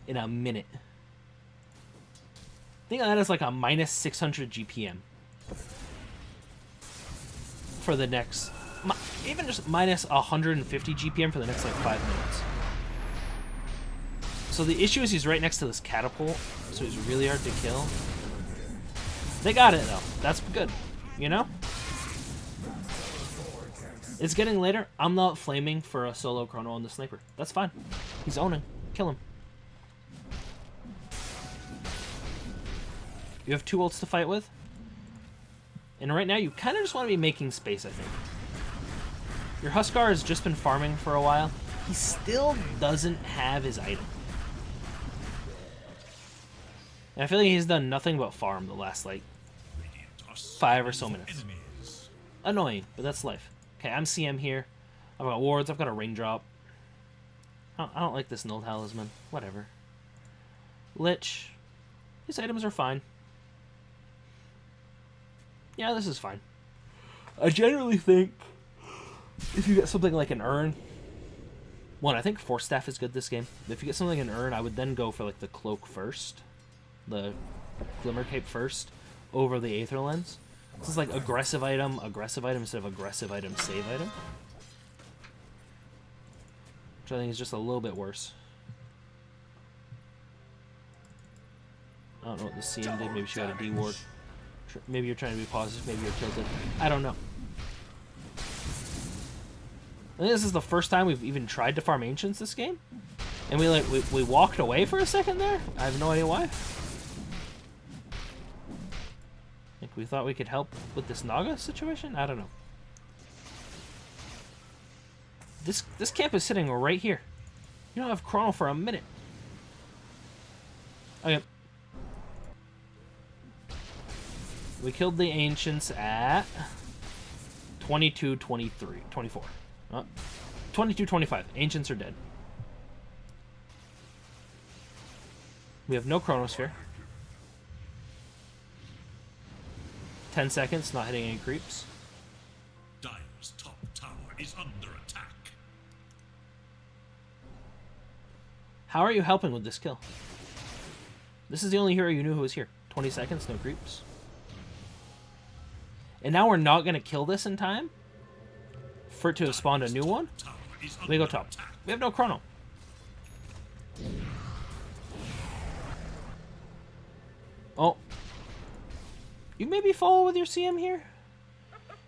in a minute. Think of that as like a minus 600 GPM for the next, even just minus 150 GPM for the next like 5 minutes. So the issue is he's right next to this catapult, so he's really hard to kill. They got it though. That's good, you know? It's getting later. I'm not flaming for a solo chrono on the sniper. That's fine. He's owning. Kill him. You have 2 ults to fight with. And right now you kind of just want to be making space, I think. Your Huskar has just been farming for a while. He still doesn't have his item. And I feel like he's done nothing but farm the last, like, 5 or so minutes. Annoying, but that's life. Okay, I'm CM here. I've got wards. I've got a raindrop. I don't like this null talisman. Whatever. Lich. These items are fine. Yeah, this is fine. I generally think if you get something like an urn. One, I think Force Staff is good this game. If you get something like an urn, I would then go for like the cloak first. The Glimmer Cape first over the Aether Lens. This is like aggressive item instead of aggressive item, save item. Which I think is just a little bit worse. I don't know what the CM did. Maybe she got a D ward. Maybe you're trying to be positive. Maybe you're tilted. I don't know. I think this is the first time we've even tried to farm Ancients this game. And we walked away for a second there. I have no idea why. Like we thought we could help with this Naga situation? I don't know. This camp is sitting right here. You don't have Chrono for a minute. Okay. We killed the Ancients at 22, 23, 24. 22, 25. Ancients are dead. We have no Chronosphere. 10 seconds, not hitting any creeps. Dire's top tower is under attack. How are you helping with this kill? This is the only hero you knew who was here. 20 seconds, no creeps. And now we're not going to kill this in time for it to have spawned a new one. We go top. We have no Chrono. Oh. You maybe follow with your CM here?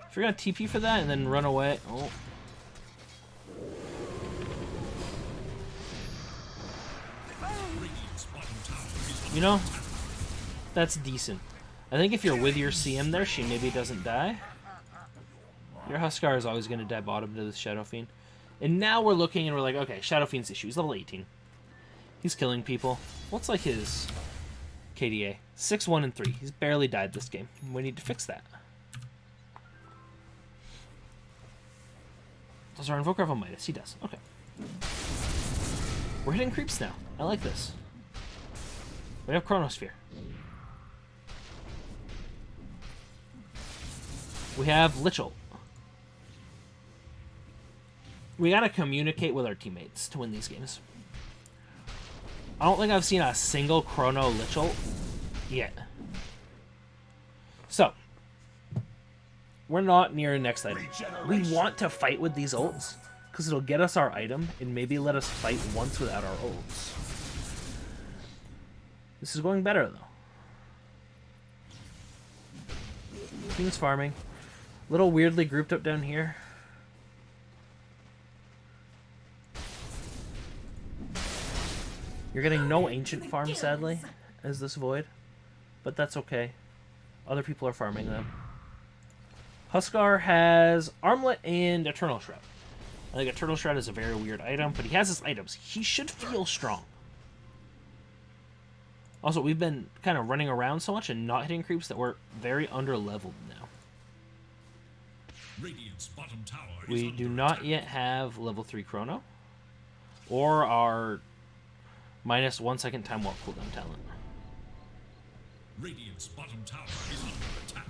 If you're going to TP for that and then run away. Oh. You know, that's decent. I think if you're with your CM there, she maybe doesn't die. Your Huskar is always going to die bottom to this Shadow Fiend. And now we're looking and we're like, okay, Shadow Fiend's issue. He's level 18. He's killing people. What's like his KDA? 6, 1, and 3. He's barely died this game. We need to fix that. Does our Invoker have a Midas? He does. Okay. We're hitting creeps now. I like this. We have Chronosphere. We have Lichel. We gotta communicate with our teammates to win these games. I don't think I've seen a single Chrono Lichel yet. So, we're not near next item. We want to fight with these ults, because it'll get us our item, and maybe let us fight once without our ults. This is going better, though. Team's farming. Little weirdly grouped up down here. You're getting no ancient farm, sadly, as this Void. But that's okay. Other people are farming them. Huskar has Armlet and Eternal Shroud. I think Eternal Shroud is a very weird item, but he has his items. He should feel strong. Also, we've been kind of running around so much and not hitting creeps that we're very under-leveled now. Radiant's bottom tower We do not yet have level 3 Chrono. Or our minus 1 second time walk cooldown talent. Radiant's bottom tower is under attack.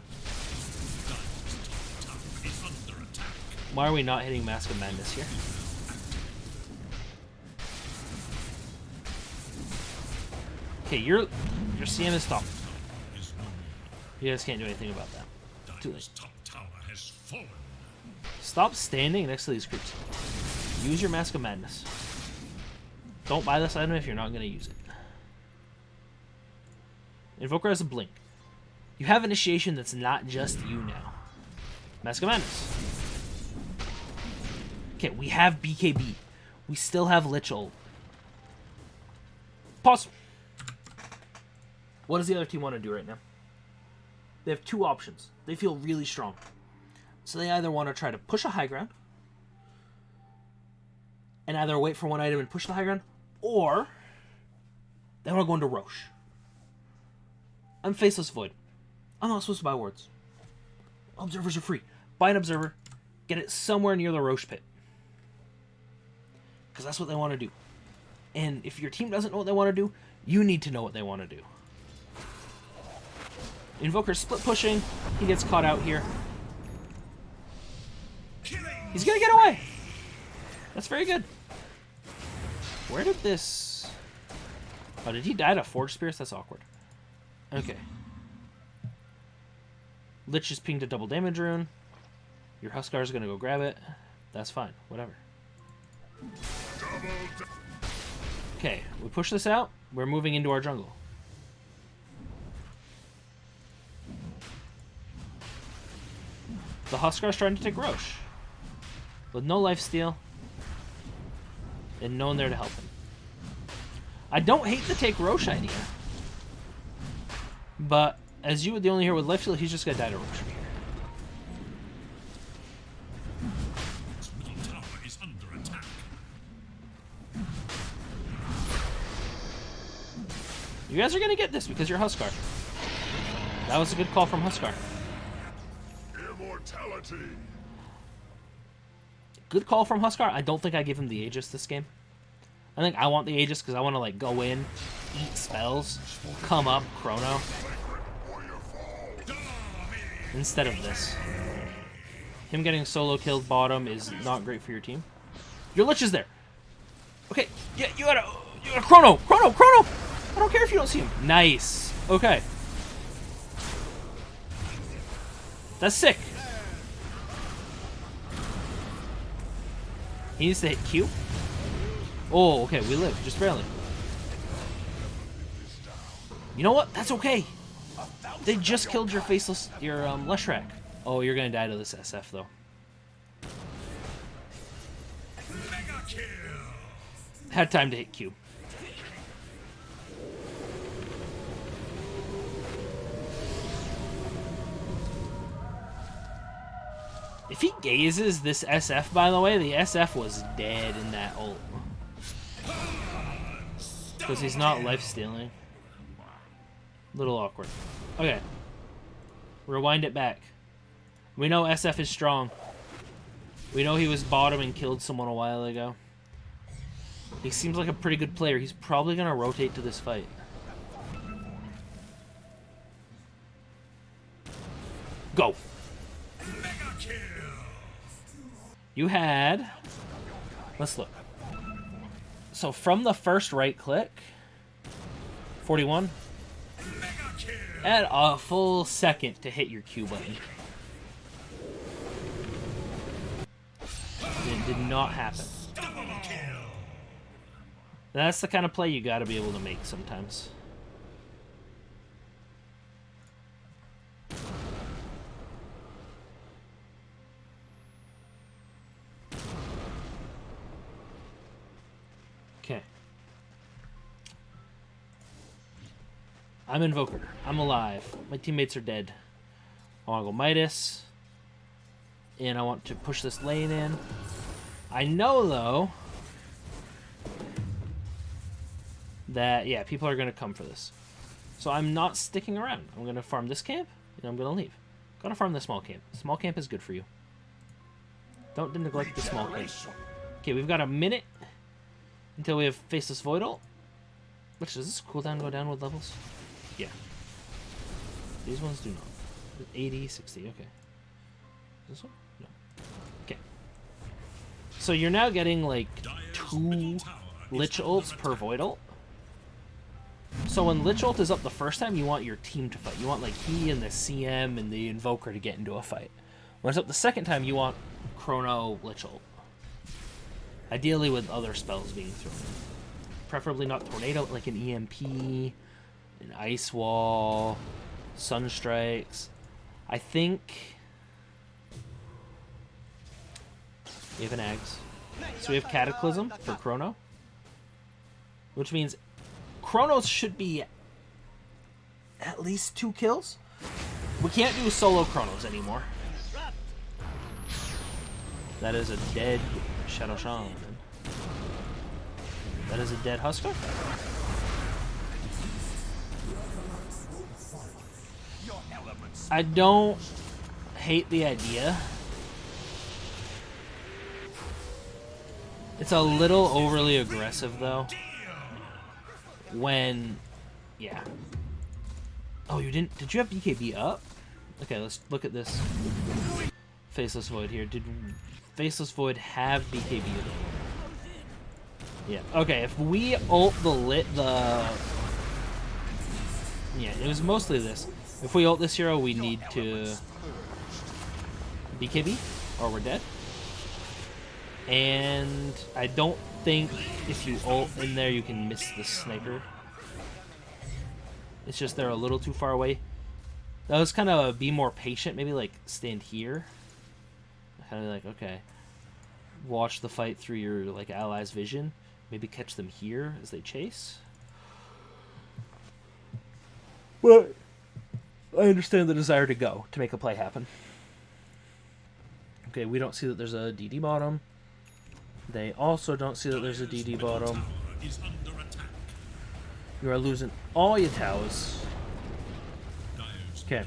Dire's top tower is under attack. Why are we not hitting Mask of Madness here? Okay, your CM is stopped. You guys can't do anything about that. Too late. Top tower has fallen. Stop standing next to these creeps. Use your Mask of Madness. Don't buy this item if you're not going to use it. Invoker has a blink. You have initiation that's not just you now. Mask of Madness. Okay, we have BKB. We still have Lichel. Pause. What does the other team want to do right now? They have two options. They feel really strong. So they either want to try to push a high ground and either wait for one item and push the high ground, or they want to go into Roche. I'm Faceless Void. I'm not supposed to buy wards. Observers are free. Buy an Observer. Get it somewhere near the Roche pit. Because that's what they want to do. And if your team doesn't know what they want to do, you need to know what they want to do. Invoker's split pushing. He gets caught out here. He's gonna get away! That's very good. Where did this... Oh, did he die to Forge Spears? That's awkward. Okay. Lich just pinged a double damage rune. Your Huskar's gonna go grab it. That's fine. Whatever. Okay, we push this out. We're moving into our jungle. The Huskar's trying to take Roche. With no lifesteal. And no one there to help him. I don't hate the take Roche idea. But, as you were the only hero with lifesteal, he's just gonna die to Roche. Its middle tower is under attack. You guys are gonna get this because you're Huskar. That was a good call from Huskar. Immortality. Good call from Huskar. I don't think I give him the Aegis this game. I think I want the Aegis because I want to like go in, eat spells, come up, Chrono. Instead of this. Him getting solo killed bottom is not great for your team. Your Lich is there. Okay, yeah, you gotta Chrono! Chrono! Chrono! I don't care if you don't see him. Nice. Okay. That's sick. He needs to hit Q. Oh, okay, we live, just barely. You know what? That's okay. They just killed your faceless, your Leshrac. Oh, you're gonna die to this SF though. Mega kill. Had time to hit Q. If he gazes this SF, by the way, the SF was dead in that ult. Because he's not life-stealing. Little awkward. Okay. Rewind it back. We know SF is strong. We know he was bottom and killed someone a while ago. He seems like a pretty good player. He's probably going to rotate to this fight. Go. You had... Let's look. So from the first right click... 41. Add a full second to hit your Q button. It did not happen. That's the kind of play you gotta be able to make sometimes. Okay. I'm Invoker. I'm alive. My teammates are dead. I want to go Midas. And I want to push this lane in. I know, though, that, yeah, people are going to come for this. So I'm not sticking around. I'm going to farm this camp, and I'm going to leave. Gotta farm the small camp. Small camp is good for you. Don't neglect the small camp. Okay, we've got a minute until we have Faceless Void ult. Which, does this cooldown go down with levels? Yeah. These ones do not. 80, 60, okay. This one? No. Okay. So you're now getting like 2 Lich ults per Void ult. So when Lich ult is up the first time, you want your team to fight. You want like he and the CM and the Invoker to get into a fight. When it's up the second time, you want Chrono Lich ult. Ideally with other spells being thrown in. Preferably not Tornado, like an EMP, an Ice Wall, Sunstrikes. I think we have an Ags. So we have Cataclysm for Chrono. Which means Chronos should be at least 2 kills. We can't do solo Chronos anymore. That is a dead Shadow Shaman. That is a dead Husker. I don't hate the idea. It's a little overly aggressive, though. When, yeah. Oh, you didn't? Did you have BKB up? Okay, let's look at this. Faceless Void here. Did Faceless Void have BKB up? Yeah. Okay, if we ult the yeah, it was mostly this. If we ult this hero, we need to BKB, or we're dead. And I don't think if you ult in there, you can miss the sniper. It's just they're a little too far away. That was kind of be more patient. Maybe like stand here. Kind of like, okay, watch the fight through your like allies' vision. Maybe catch them here as they chase. But I understand the desire to go to make a play happen. Okay, we don't see that there's a DD bottom. They also don't see that there's a DD bottom. You are losing all your towers. Okay.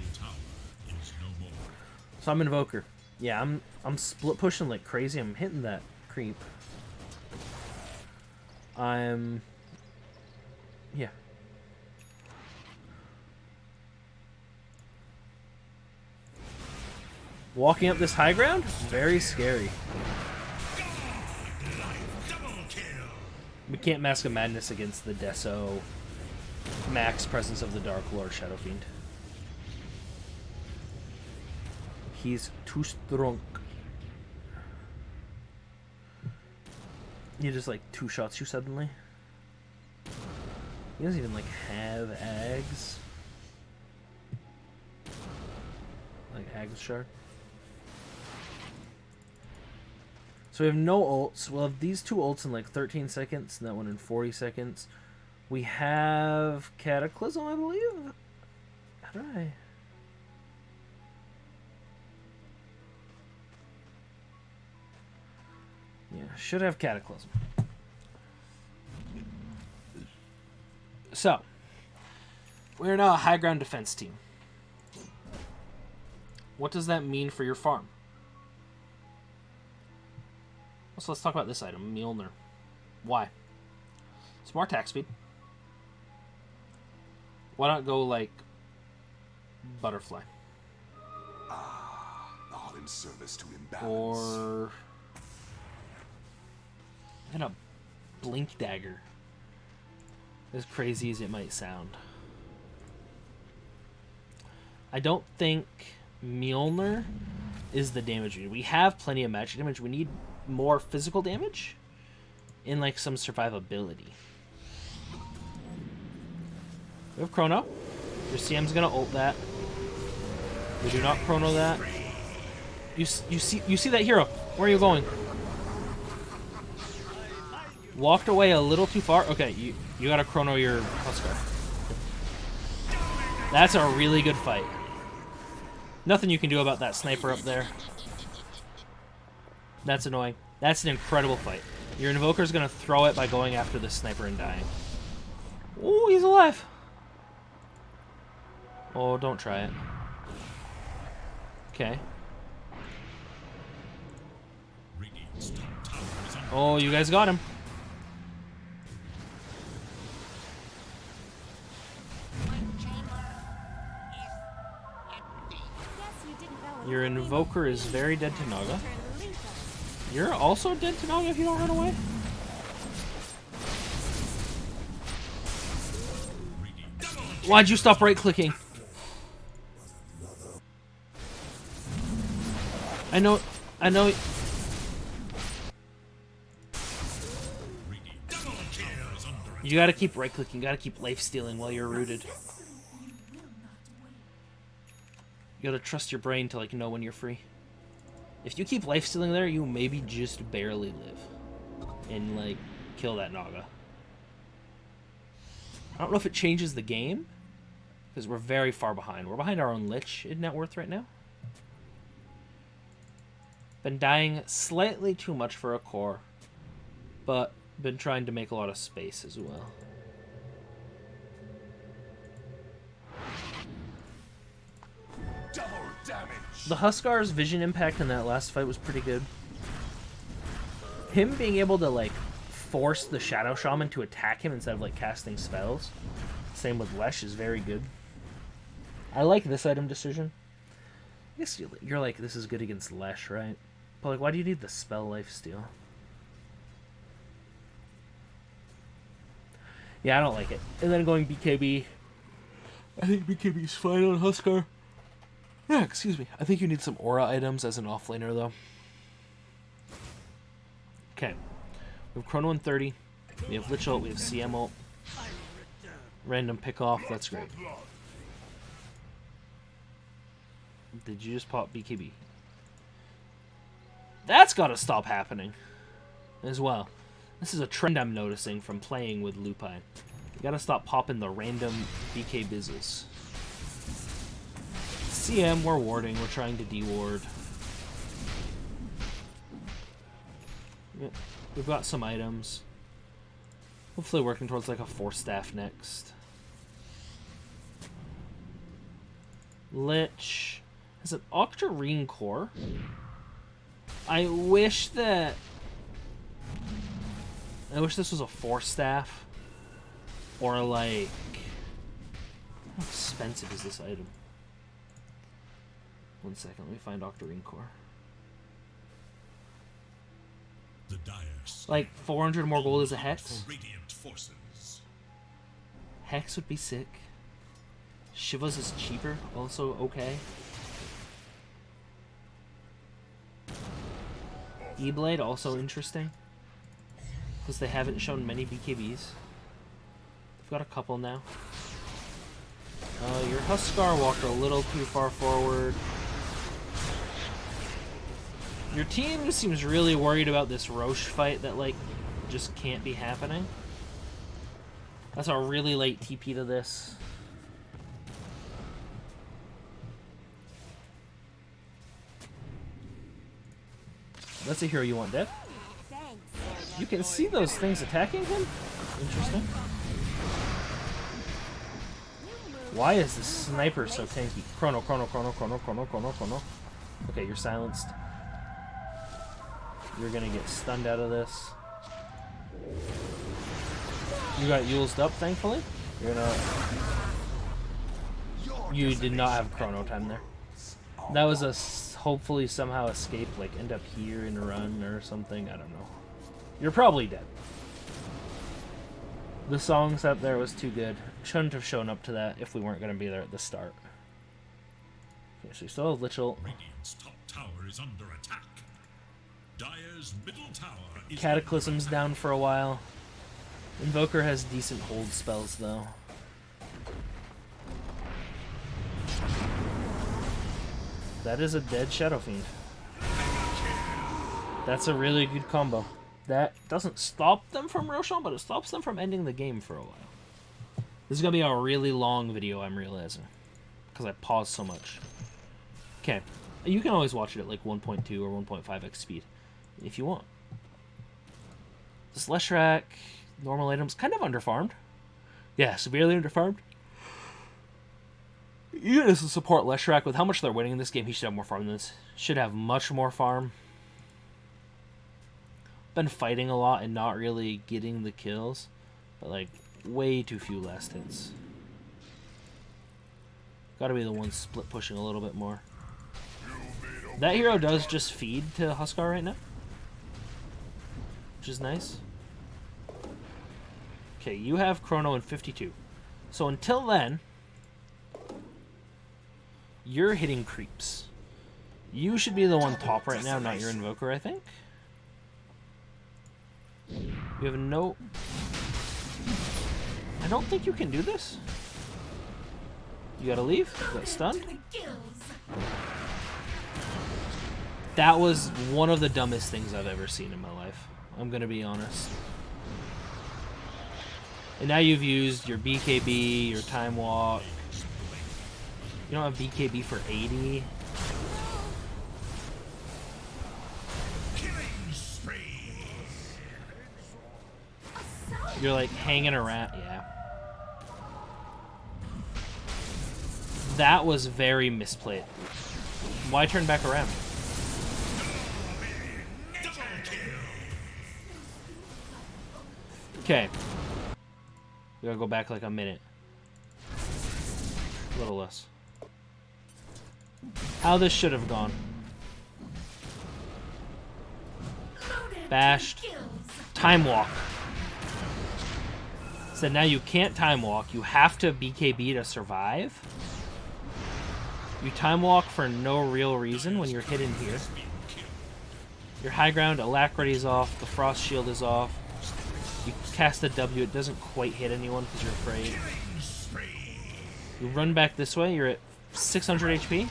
So I'm Invoker. Yeah, I'm split pushing like crazy. I'm hitting that creep. Yeah. Walking up this high ground, very scary. We can't Mask of Madness against the Deso max presence of the Dark Lord Shadow Fiend. He's too strong. He just like two shots you suddenly. He doesn't even like have Ags. Like Ags shard. So we have no ults. We'll have these two ults in like 13 seconds, and that one in 40 seconds. We have Cataclysm, I believe. How did I? Yeah, should have Cataclysm. So, we're now a high ground defense team. What does that mean for your farm? So let's talk about this item, Mjolnir. Why? It's more attack speed. Why not go like Butterfly? All in service to imbalance. Or a Blink Dagger. As crazy as it might sound. I don't think Mjolnir is the damage we need. We have plenty of magic damage. We need more physical damage and like some survivability. We have Chrono. Your CM's gonna ult that. We do not Chrono that. You see that hero? Where are you going? Walked away a little too far. Okay, you gotta Chrono your Huskar. That's a really good fight. Nothing you can do about that sniper up there. That's annoying. That's an incredible fight. Your Invoker's gonna throw it by going after the sniper and dying. Oh, he's alive. Oh, don't try it. Okay. Oh, you guys got him. Your Invoker is very dead to Naga. You're also dead to Naga if you don't run away? Why'd you stop right-clicking? I know... You gotta keep right-clicking, you gotta keep life-stealing while you're rooted. You gotta trust your brain to, like, know when you're free. If you keep life-stealing there, you maybe just barely live. And, like, kill that Naga. I don't know if it changes the game, because we're very far behind. We're behind our own Lich in net worth right now. Been dying slightly too much for a core, but been trying to make a lot of space as well. Double damage. The Huskar's vision impact in that last fight was pretty good. Him being able to, like, force the Shadow Shaman to attack him instead of, like, casting spells. Same with Lesh is very good. I like this item decision. I guess you're like, this is good against Lesh, right? But, like, why do you need the spell lifesteal? Yeah, I don't like it. And then going BKB I think BKB's fine on Huskar. Yeah, excuse me. I think you need some aura items as an offlaner, though. Okay. We have Chrono in 30. We have Lich ult. We have CM ult. Random pick off. That's great. Did you just pop BKB? That's gotta stop happening as well. This is a trend I'm noticing from playing with Lupine. You gotta stop popping the random BK bizzles. CM, we're warding. We're trying to de-ward. Yeah, we've got some items. Hopefully working towards like a 4-staff next. Lich has an Octarine core. I wish this was a 4-staff. Or like... How expensive is this item? 1 second, let me find Octarine core. The Dyers. Like 400 more gold is a hex? For radiant forces. Hex would be sick. Shiva's is cheaper, also okay. E-Blade, also interesting. Because they haven't shown many BKBs. They've got a couple now. Your Huskar walked a little too far forward. Your team seems really worried about this Roche fight that, like, just can't be happening. That's a really late TP to this. That's a hero you want dead. Thanks. You can see those things attacking him? Interesting. Why is the sniper so tanky? Chrono, chrono, chrono, chrono, chrono, chrono, chrono. Okay, you're silenced. You're gonna get stunned out of this. You got Yulesed up, thankfully. You're gonna... You did not have chrono time there. That was a hopefully somehow escape, like end up here and run or something. I don't know. You're probably dead. The songs up there was too good. Shouldn't have shown up to that if we weren't going to be there at the start. Okay, so you still have Lich ult. Radiant's top tower is under attack. Dyer's middle tower is Cataclysm's down for a while. Invoker has decent hold spells, though. That is a dead Shadow Fiend. That's a really good combo. That doesn't stop them from Roshan, but it stops them from ending the game for a while. This is going to be a really long video, I'm realizing. Because I paused so much. Okay. You can always watch it at like 1.2 or 1.5x speed. If you want. This Leshrac, normal items, kind of underfarmed. Yeah, severely underfarmed. Even as a support Leshrac, with how much they're winning in this game, he should have more farm than this. Should have much more farm. Been fighting a lot and not really getting the kills. But like, way too few last hits. Gotta be the one split pushing a little bit more. That hero does just feed to Huskar right now. Which is nice. Okay, you have Chrono in 52. So until then... You're hitting creeps. You should be the one top right now, not your Invoker, I think. You have no... I don't think you can do this. You gotta leave? You got stunned? That was one of the dumbest things I've ever seen in my life. I'm gonna be honest. And now you've used your BKB, your Time Walk. You don't have BKB for 80. You're like hanging around. Yeah. That was very misplayed. Why turn back around? Okay. We gotta go back like a minute. A little less. How this should have gone. Bashed. Time Walk. It's So now you can't time walk. You have to BKB to survive. You time walk for no real reason when you're hidden here. Your high ground alacrity is off. The frost shield is off. You cast a W. It doesn't quite hit anyone because you're afraid. You run back this way. You're at 600 HP.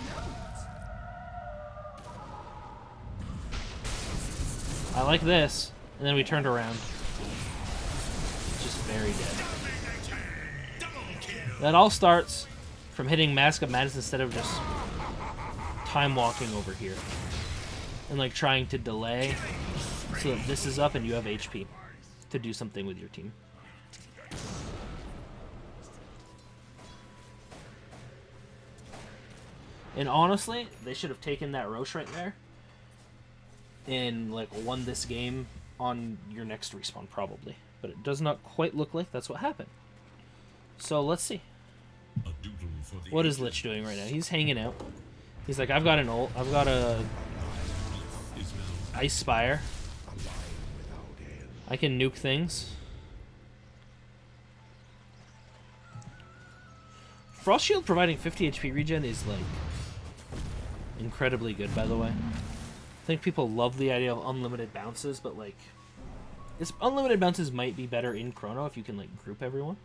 I like this. And then we turned around. Just very dead. That all starts from hitting Mask of Madness instead of just time walking over here. And like trying to delay so that this is up and you have HP to do something with your team. And honestly, they should have taken that Roche right there and like won this game on your next respawn probably. But it does not quite look like that's what happened. So let's see. What is Lich doing right now? He's hanging out. He's like, I've got an ult. I've got a Ice Spire. I can nuke things. Frost Shield providing 50 HP regen is like incredibly good, by the way. I think people love the idea of unlimited bounces, but like this unlimited bounces might be better in Chrono if you can like group everyone.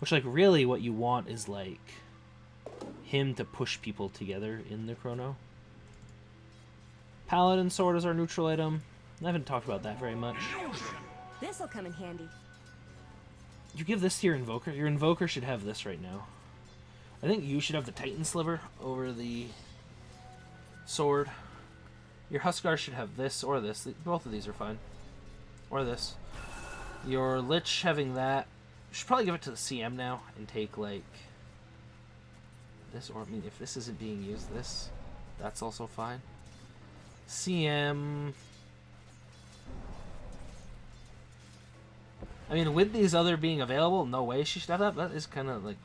Which like really what you want is like him to push people together in the Chrono. Paladin Sword is our neutral item. I haven't talked about that very much. This'll come in handy. You give this to your Invoker. Your Invoker should have this right now. I think you should have the Titan Sliver over the sword. Your Huskar should have this or this. Both of these are fine. Or this. Your Lich having that. You should probably give it to the CM now and take like this, or I mean if this isn't being used, that's also fine. CM. I mean, with these other being available, no way she should have that. That is kind of like,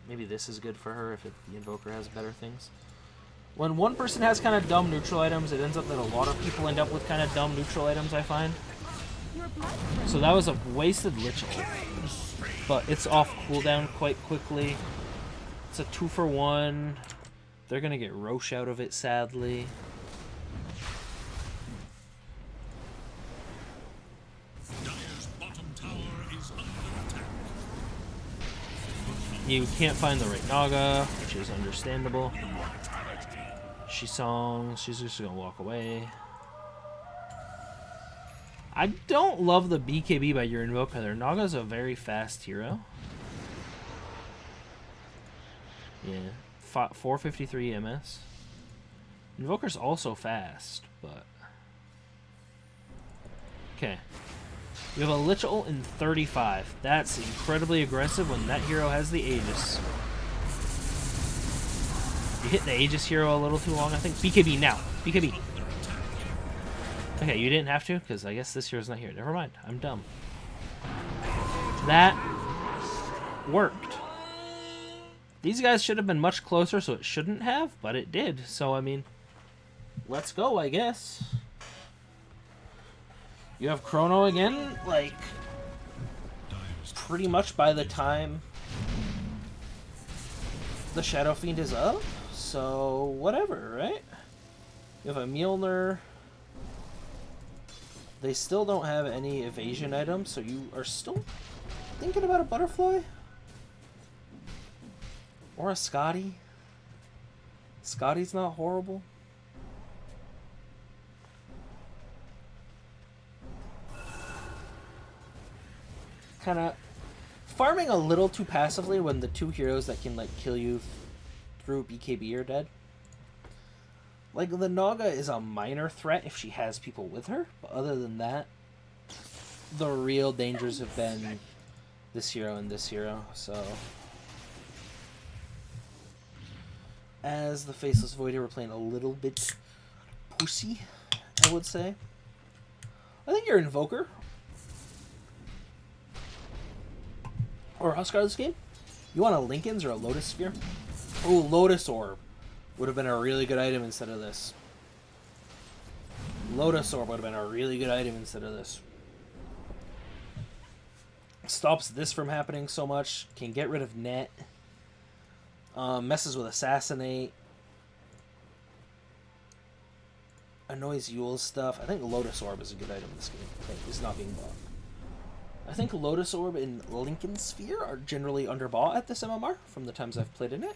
maybe this is good for her if the Invoker has better things. When one person has kind of dumb neutral items, it ends up that a lot of people end up with kind of dumb neutral items, I find. So that was a wasted Lich ult. But it's off cooldown quite quickly. It's a 2-for-1. They're going to get Roche out of it, sadly. You can't find the right Naga, which is understandable. She's just gonna walk away. I don't love the BKB by your Invoker there. Naga's a very fast hero. Yeah, 453 MS. Invoker's also fast, but... Okay. You have a Lich ult in 35. That's incredibly aggressive when that hero has the Aegis. You hit the Aegis hero a little too long, I think. BKB now. BKB. Okay, you didn't have to, because I guess this hero's not here. Never mind. I'm dumb. That worked. These guys should have been much closer, so it shouldn't have, but it did. So, I mean, let's go, I guess. You have Chrono again, like, pretty much by the time the Shadow Fiend is up, so whatever, right? You have a Mjolnir. They still don't have any evasion items, so you are still thinking about a Butterfly? Or a Scotty? Scotty's not horrible. Kind of farming a little too passively when the two heroes that can like kill you through BKB are dead. Like the Naga is a minor threat if she has people with her, but other than that, the real dangers have been this hero and this hero. So as the Faceless Voider, we're playing a little bit pussy, I would say. I think your Invoker or Huskar this game, you want a Lincoln's or a Lotus Sphere? Oh, Lotus Orb would have been a really good item instead of this. Lotus Orb would have been a really good item instead of this. Stops this from happening so much. Can get rid of net. Messes with assassinate. Annoys Yule's stuff. I think Lotus Orb is a good item in this game. It's not being bought. I think Lotus Orb and Lincoln Sphere are generally underbought at this MMR from the times I've played in it.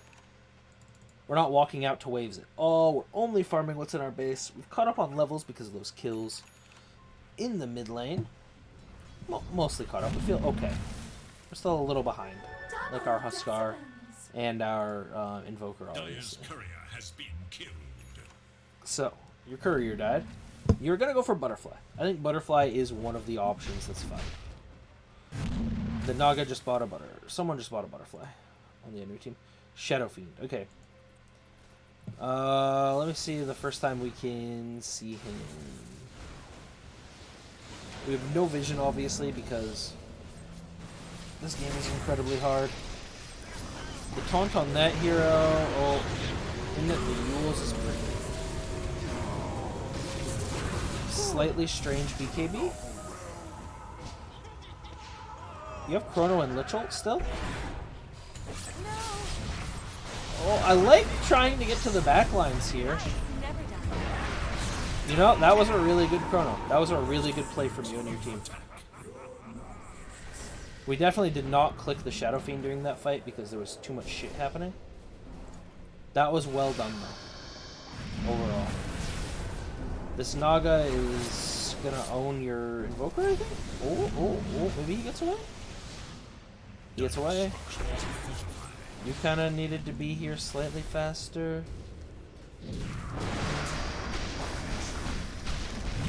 We're not walking out to waves at all. We're only farming what's in our base. We've caught up on levels because of those kills in the mid lane. Mostly caught up. We feel okay. We're still a little behind, like our Huskar and our Invoker. Dire's courier has been killed. So, your courier died. You're going to go for Butterfly. I think Butterfly is one of the options that's fine. The Naga just bought a Someone just bought a Butterfly on the enemy team. Shadow Fiend. Okay. Let me see the first time we can see him. We have no vision, obviously, because this game is incredibly hard. The taunt on that hero, oh, in the Yules is pretty. Slightly strange BKB. You have Chrono and Lich ult still? Oh, I like trying to get to the backlines here. You know, that was a really good Chrono. That was a really good play from you and your team. We definitely did not click the Shadow Fiend during that fight because there was too much shit happening. That was well done, though. Overall. This Naga is gonna own your Invoker, I think? Oh, maybe he gets away? He gets away. You kind of needed to be here slightly faster.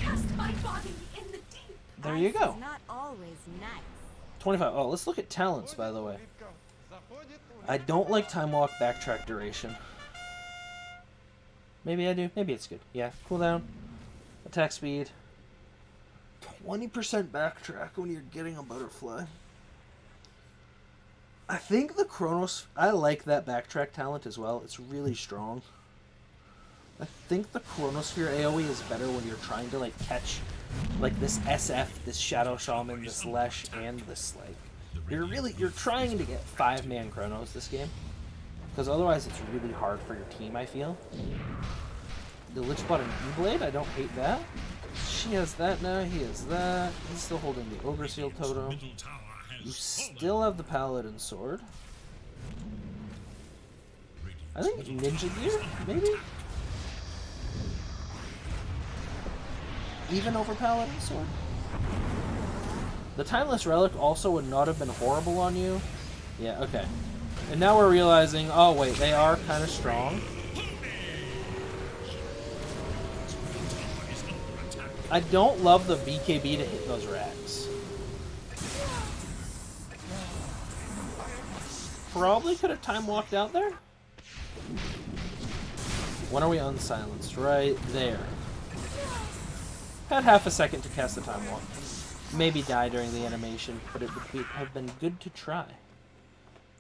Cast my body in the deep. There you go. Not always nice. 25. Oh, let's look at talents, by the way. I don't like Time Walk backtrack duration. Maybe I do. Maybe it's good. Yeah, cooldown. Attack speed. 20% backtrack when you're getting a Butterfly. I think the Chronos... I like that backtrack talent as well. It's really strong. I think the Chronosphere AoE is better when you're trying to, like, catch, like, this SF, this Shadow Shaman, this Lesh, and this, like... You're trying to get 5-man Chronos this game. Because otherwise it's really hard for your team, I feel. The Lich bought an E-Blade. I don't hate that. She has that now. He has that. He's still holding the Ogre Seal Totem. You still have the Paladin Sword. I think Ninja Gear, maybe? Even over Paladin Sword? The Timeless Relic also would not have been horrible on you. Yeah, okay. And now we're realizing, oh wait, they are kind of strong. I don't love the BKB to hit those racks. Probably could have time walked out there. When are we unsilenced? Right there. Had half a second to cast the time walk. Maybe die during the animation, but it would have been good to try.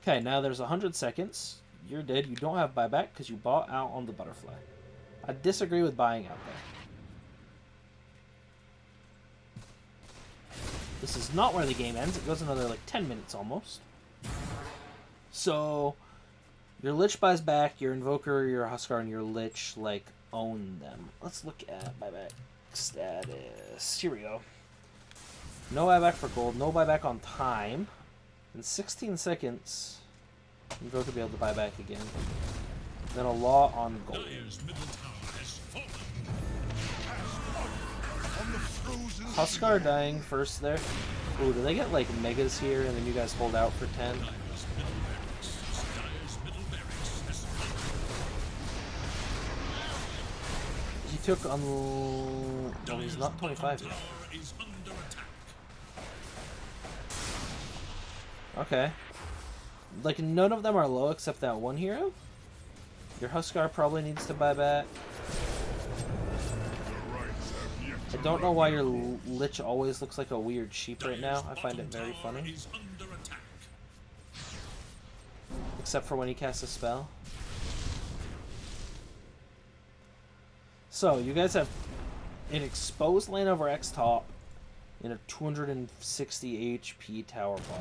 Okay, now there's 100 seconds. You're dead. You don't have buyback because you bought out on the Butterfly. I disagree with buying out there. This is not where the game ends. It goes another like 10 minutes almost. So, your Lich buys back, your Invoker, your Huskar, and your Lich, like, own them. Let's look at buyback status. Here we go. No buyback for gold, no buyback on time. In 16 seconds, Invoker will be able to buy back again. Then a lot on gold. Huskar dying first there. Ooh, do they get, like, megas here, and then you guys hold out for 10? He took on... Well, he's not 25 yet. Okay. Like, none of them are low except that one hero. Your Huskar probably needs to buy back. I don't know why your Lich always looks like a weird sheep right now. I find it very funny. Except for when he casts a spell. So, you guys have an exposed lane over X top, in a 260 HP tower ball.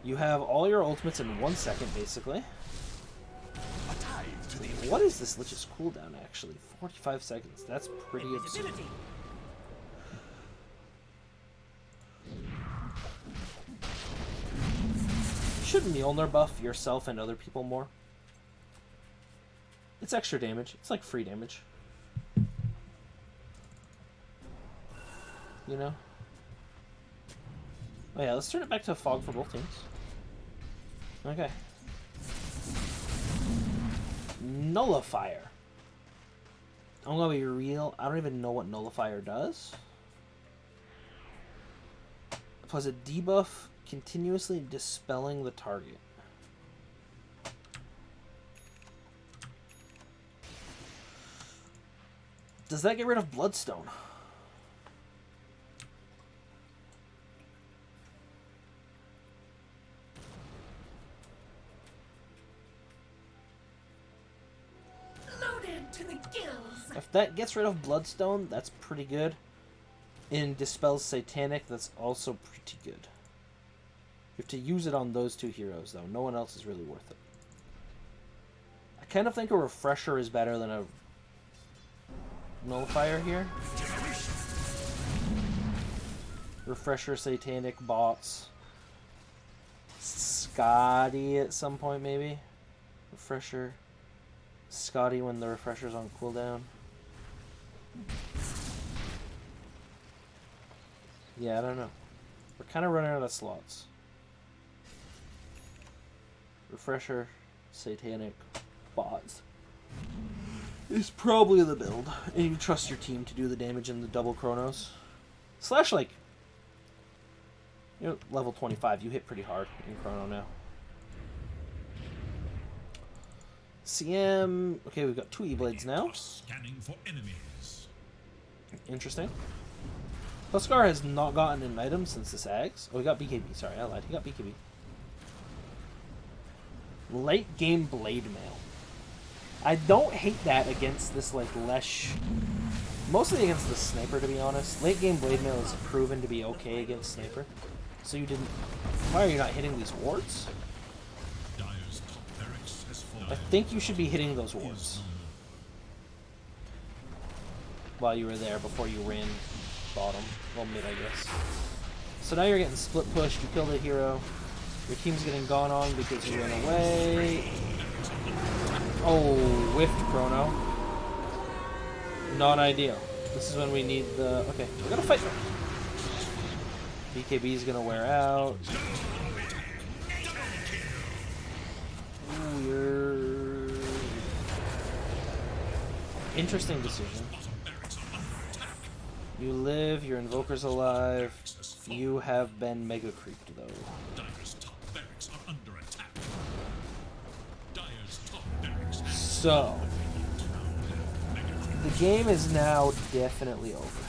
You have all your ultimates in 1 second, basically. A tithe to the What is this Lich's cooldown, actually? 45 seconds. That's pretty absurd. Should Mjolnir buff yourself and other people more? It's extra damage. It's like free damage. You know? Oh yeah, let's turn it back to fog for both teams. Okay. Nullifier. I'm gonna be real. I don't even know what Nullifier does. Plus a debuff continuously dispelling the target. Does that get rid of Bloodstone? Loaded to the gills. If that gets rid of Bloodstone, that's pretty good. In Dispels Satanic, that's also pretty good. You have to use it on those two heroes, though. No one else is really worth it. I kind of think a Refresher is better than a Nullifier here. Refresher, Satanic, bots. Scotty at some point, maybe. Refresher. Scotty when the Refresher's on cooldown. Yeah, I don't know. We're kind of running out of slots. Refresher, Satanic, bots is probably the build. And you trust your team to do the damage in the double chronos. Slash, like, you're level 25. You hit pretty hard in chrono now. CM. Okay, we've got 2 E-Blades now. Scanning for enemies. Interesting. Huskar has not gotten an item since the Sags. Oh, he got BKB. Sorry, I lied. He got BKB. Late game Blade Mail. I don't hate that against this, like, Lesh. Mostly against the Sniper, to be honest. Late game Blade Mail is proven to be okay against Sniper. So you didn't... Why are you not hitting these wards? Dire's top barracks has fallen. I think you should be hitting those wards. While you were there, before you ran bottom. Well, mid, I guess. So now you're getting split pushed. You killed a hero. Your team's getting gone on because you ran away. Oh, whiffed chrono. Not ideal. This is when we need the... Okay, we gotta fight. BKB is gonna wear out. Ooh, you're... Interesting decision. You live, your Invoker's alive. You have been mega creeped, though. Dire's top barracks are under attack. Dire's top barracks has So, the game is now definitely over.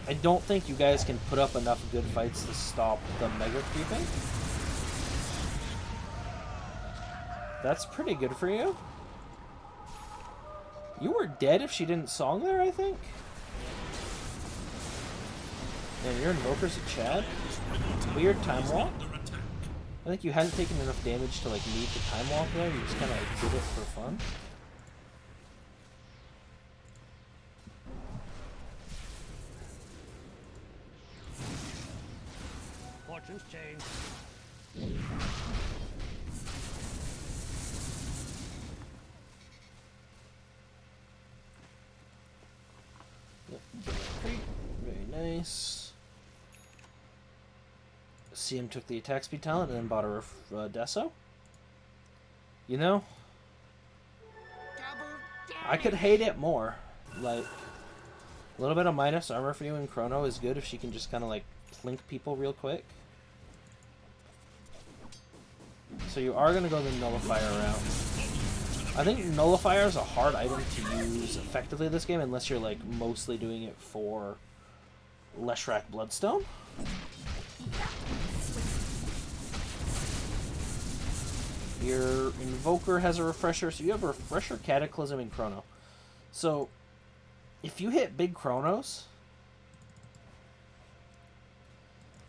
I don't think you guys can put up enough good fights to stop the mega creeping. That's pretty good for you. You were dead if she didn't song there, I think. And your Invoker's a Chad. Weird time walk. I think you hadn't taken enough damage to, like, need the time walk there. You just kind of, like, did it for fun. Fortunes change. Yep. Very nice. CM took the attack speed talent and then bought a Deso. You know, I could hate it more. Like, a little bit of minus armor for you in Chrono is good if she can just kind of, like, plink people real quick. So you are going to go the Nullifier route. I think Nullifier is a hard item to use effectively this game unless you're, like, mostly doing it for Leshrac Bloodstone. Your Invoker has a Refresher, so you have a Refresher, Cataclysm, and Chrono. So, if you hit big Chronos,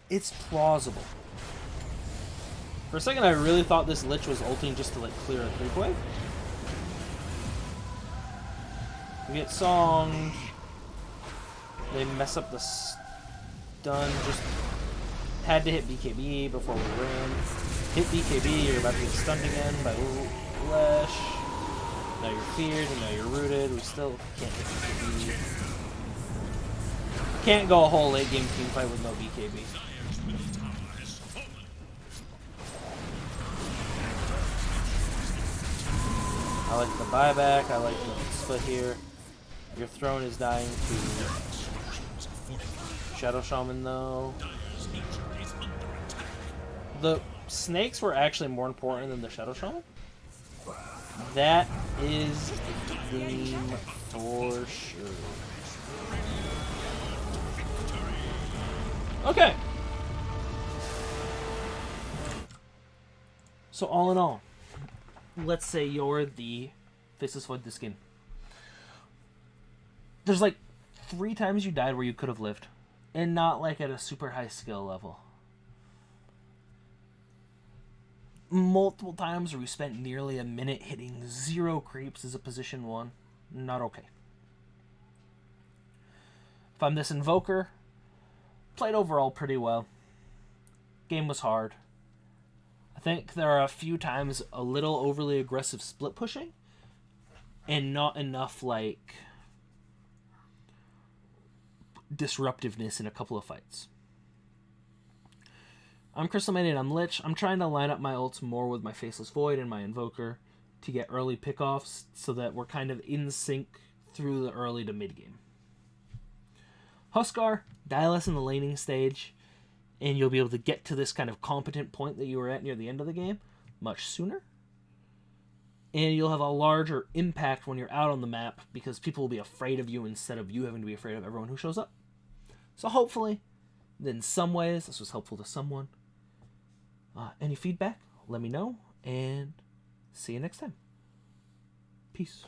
it's plausible. For a second, I really thought this Lich was ulting just to like clear a creep wave. We get songed. They mess up the stun. Just had to hit BKB before we ran. Hit BKB, you're about to get stunned again by Lesh. Now you're feared, and now you're rooted. We still can't hit BKB. Can't go a whole late game team fight with no BKB. I like the buyback. I like the split here. Your throne is dying to Shadow Shaman, though. The snakes were actually more important than the Shadow Shaman. That is the game for sure. Okay. So all in all, let's say you're the Faceless Void this game. There's like 3 times you died where you could have lived. And not like at a super high skill level. Multiple times where we spent nearly a minute hitting 0 creeps as a position 1. Not okay. If I'm this Invoker, played overall pretty well. Game was hard. I think there are a few times a little overly aggressive split pushing. And not enough like disruptiveness in a couple of fights. I'm Crystal Mania and I'm Lich. I'm trying to line up my ults more with my Faceless Void and my Invoker to get early pickoffs so that we're kind of in sync through the early to mid game. Huskar, die less in the laning stage, and you'll be able to get to this kind of competent point that you were at near the end of the game much sooner. And you'll have a larger impact when you're out on the map because people will be afraid of you instead of you having to be afraid of everyone who shows up. So hopefully, in some ways, this was helpful to someone. Any feedback, let me know, and see you next time. Peace.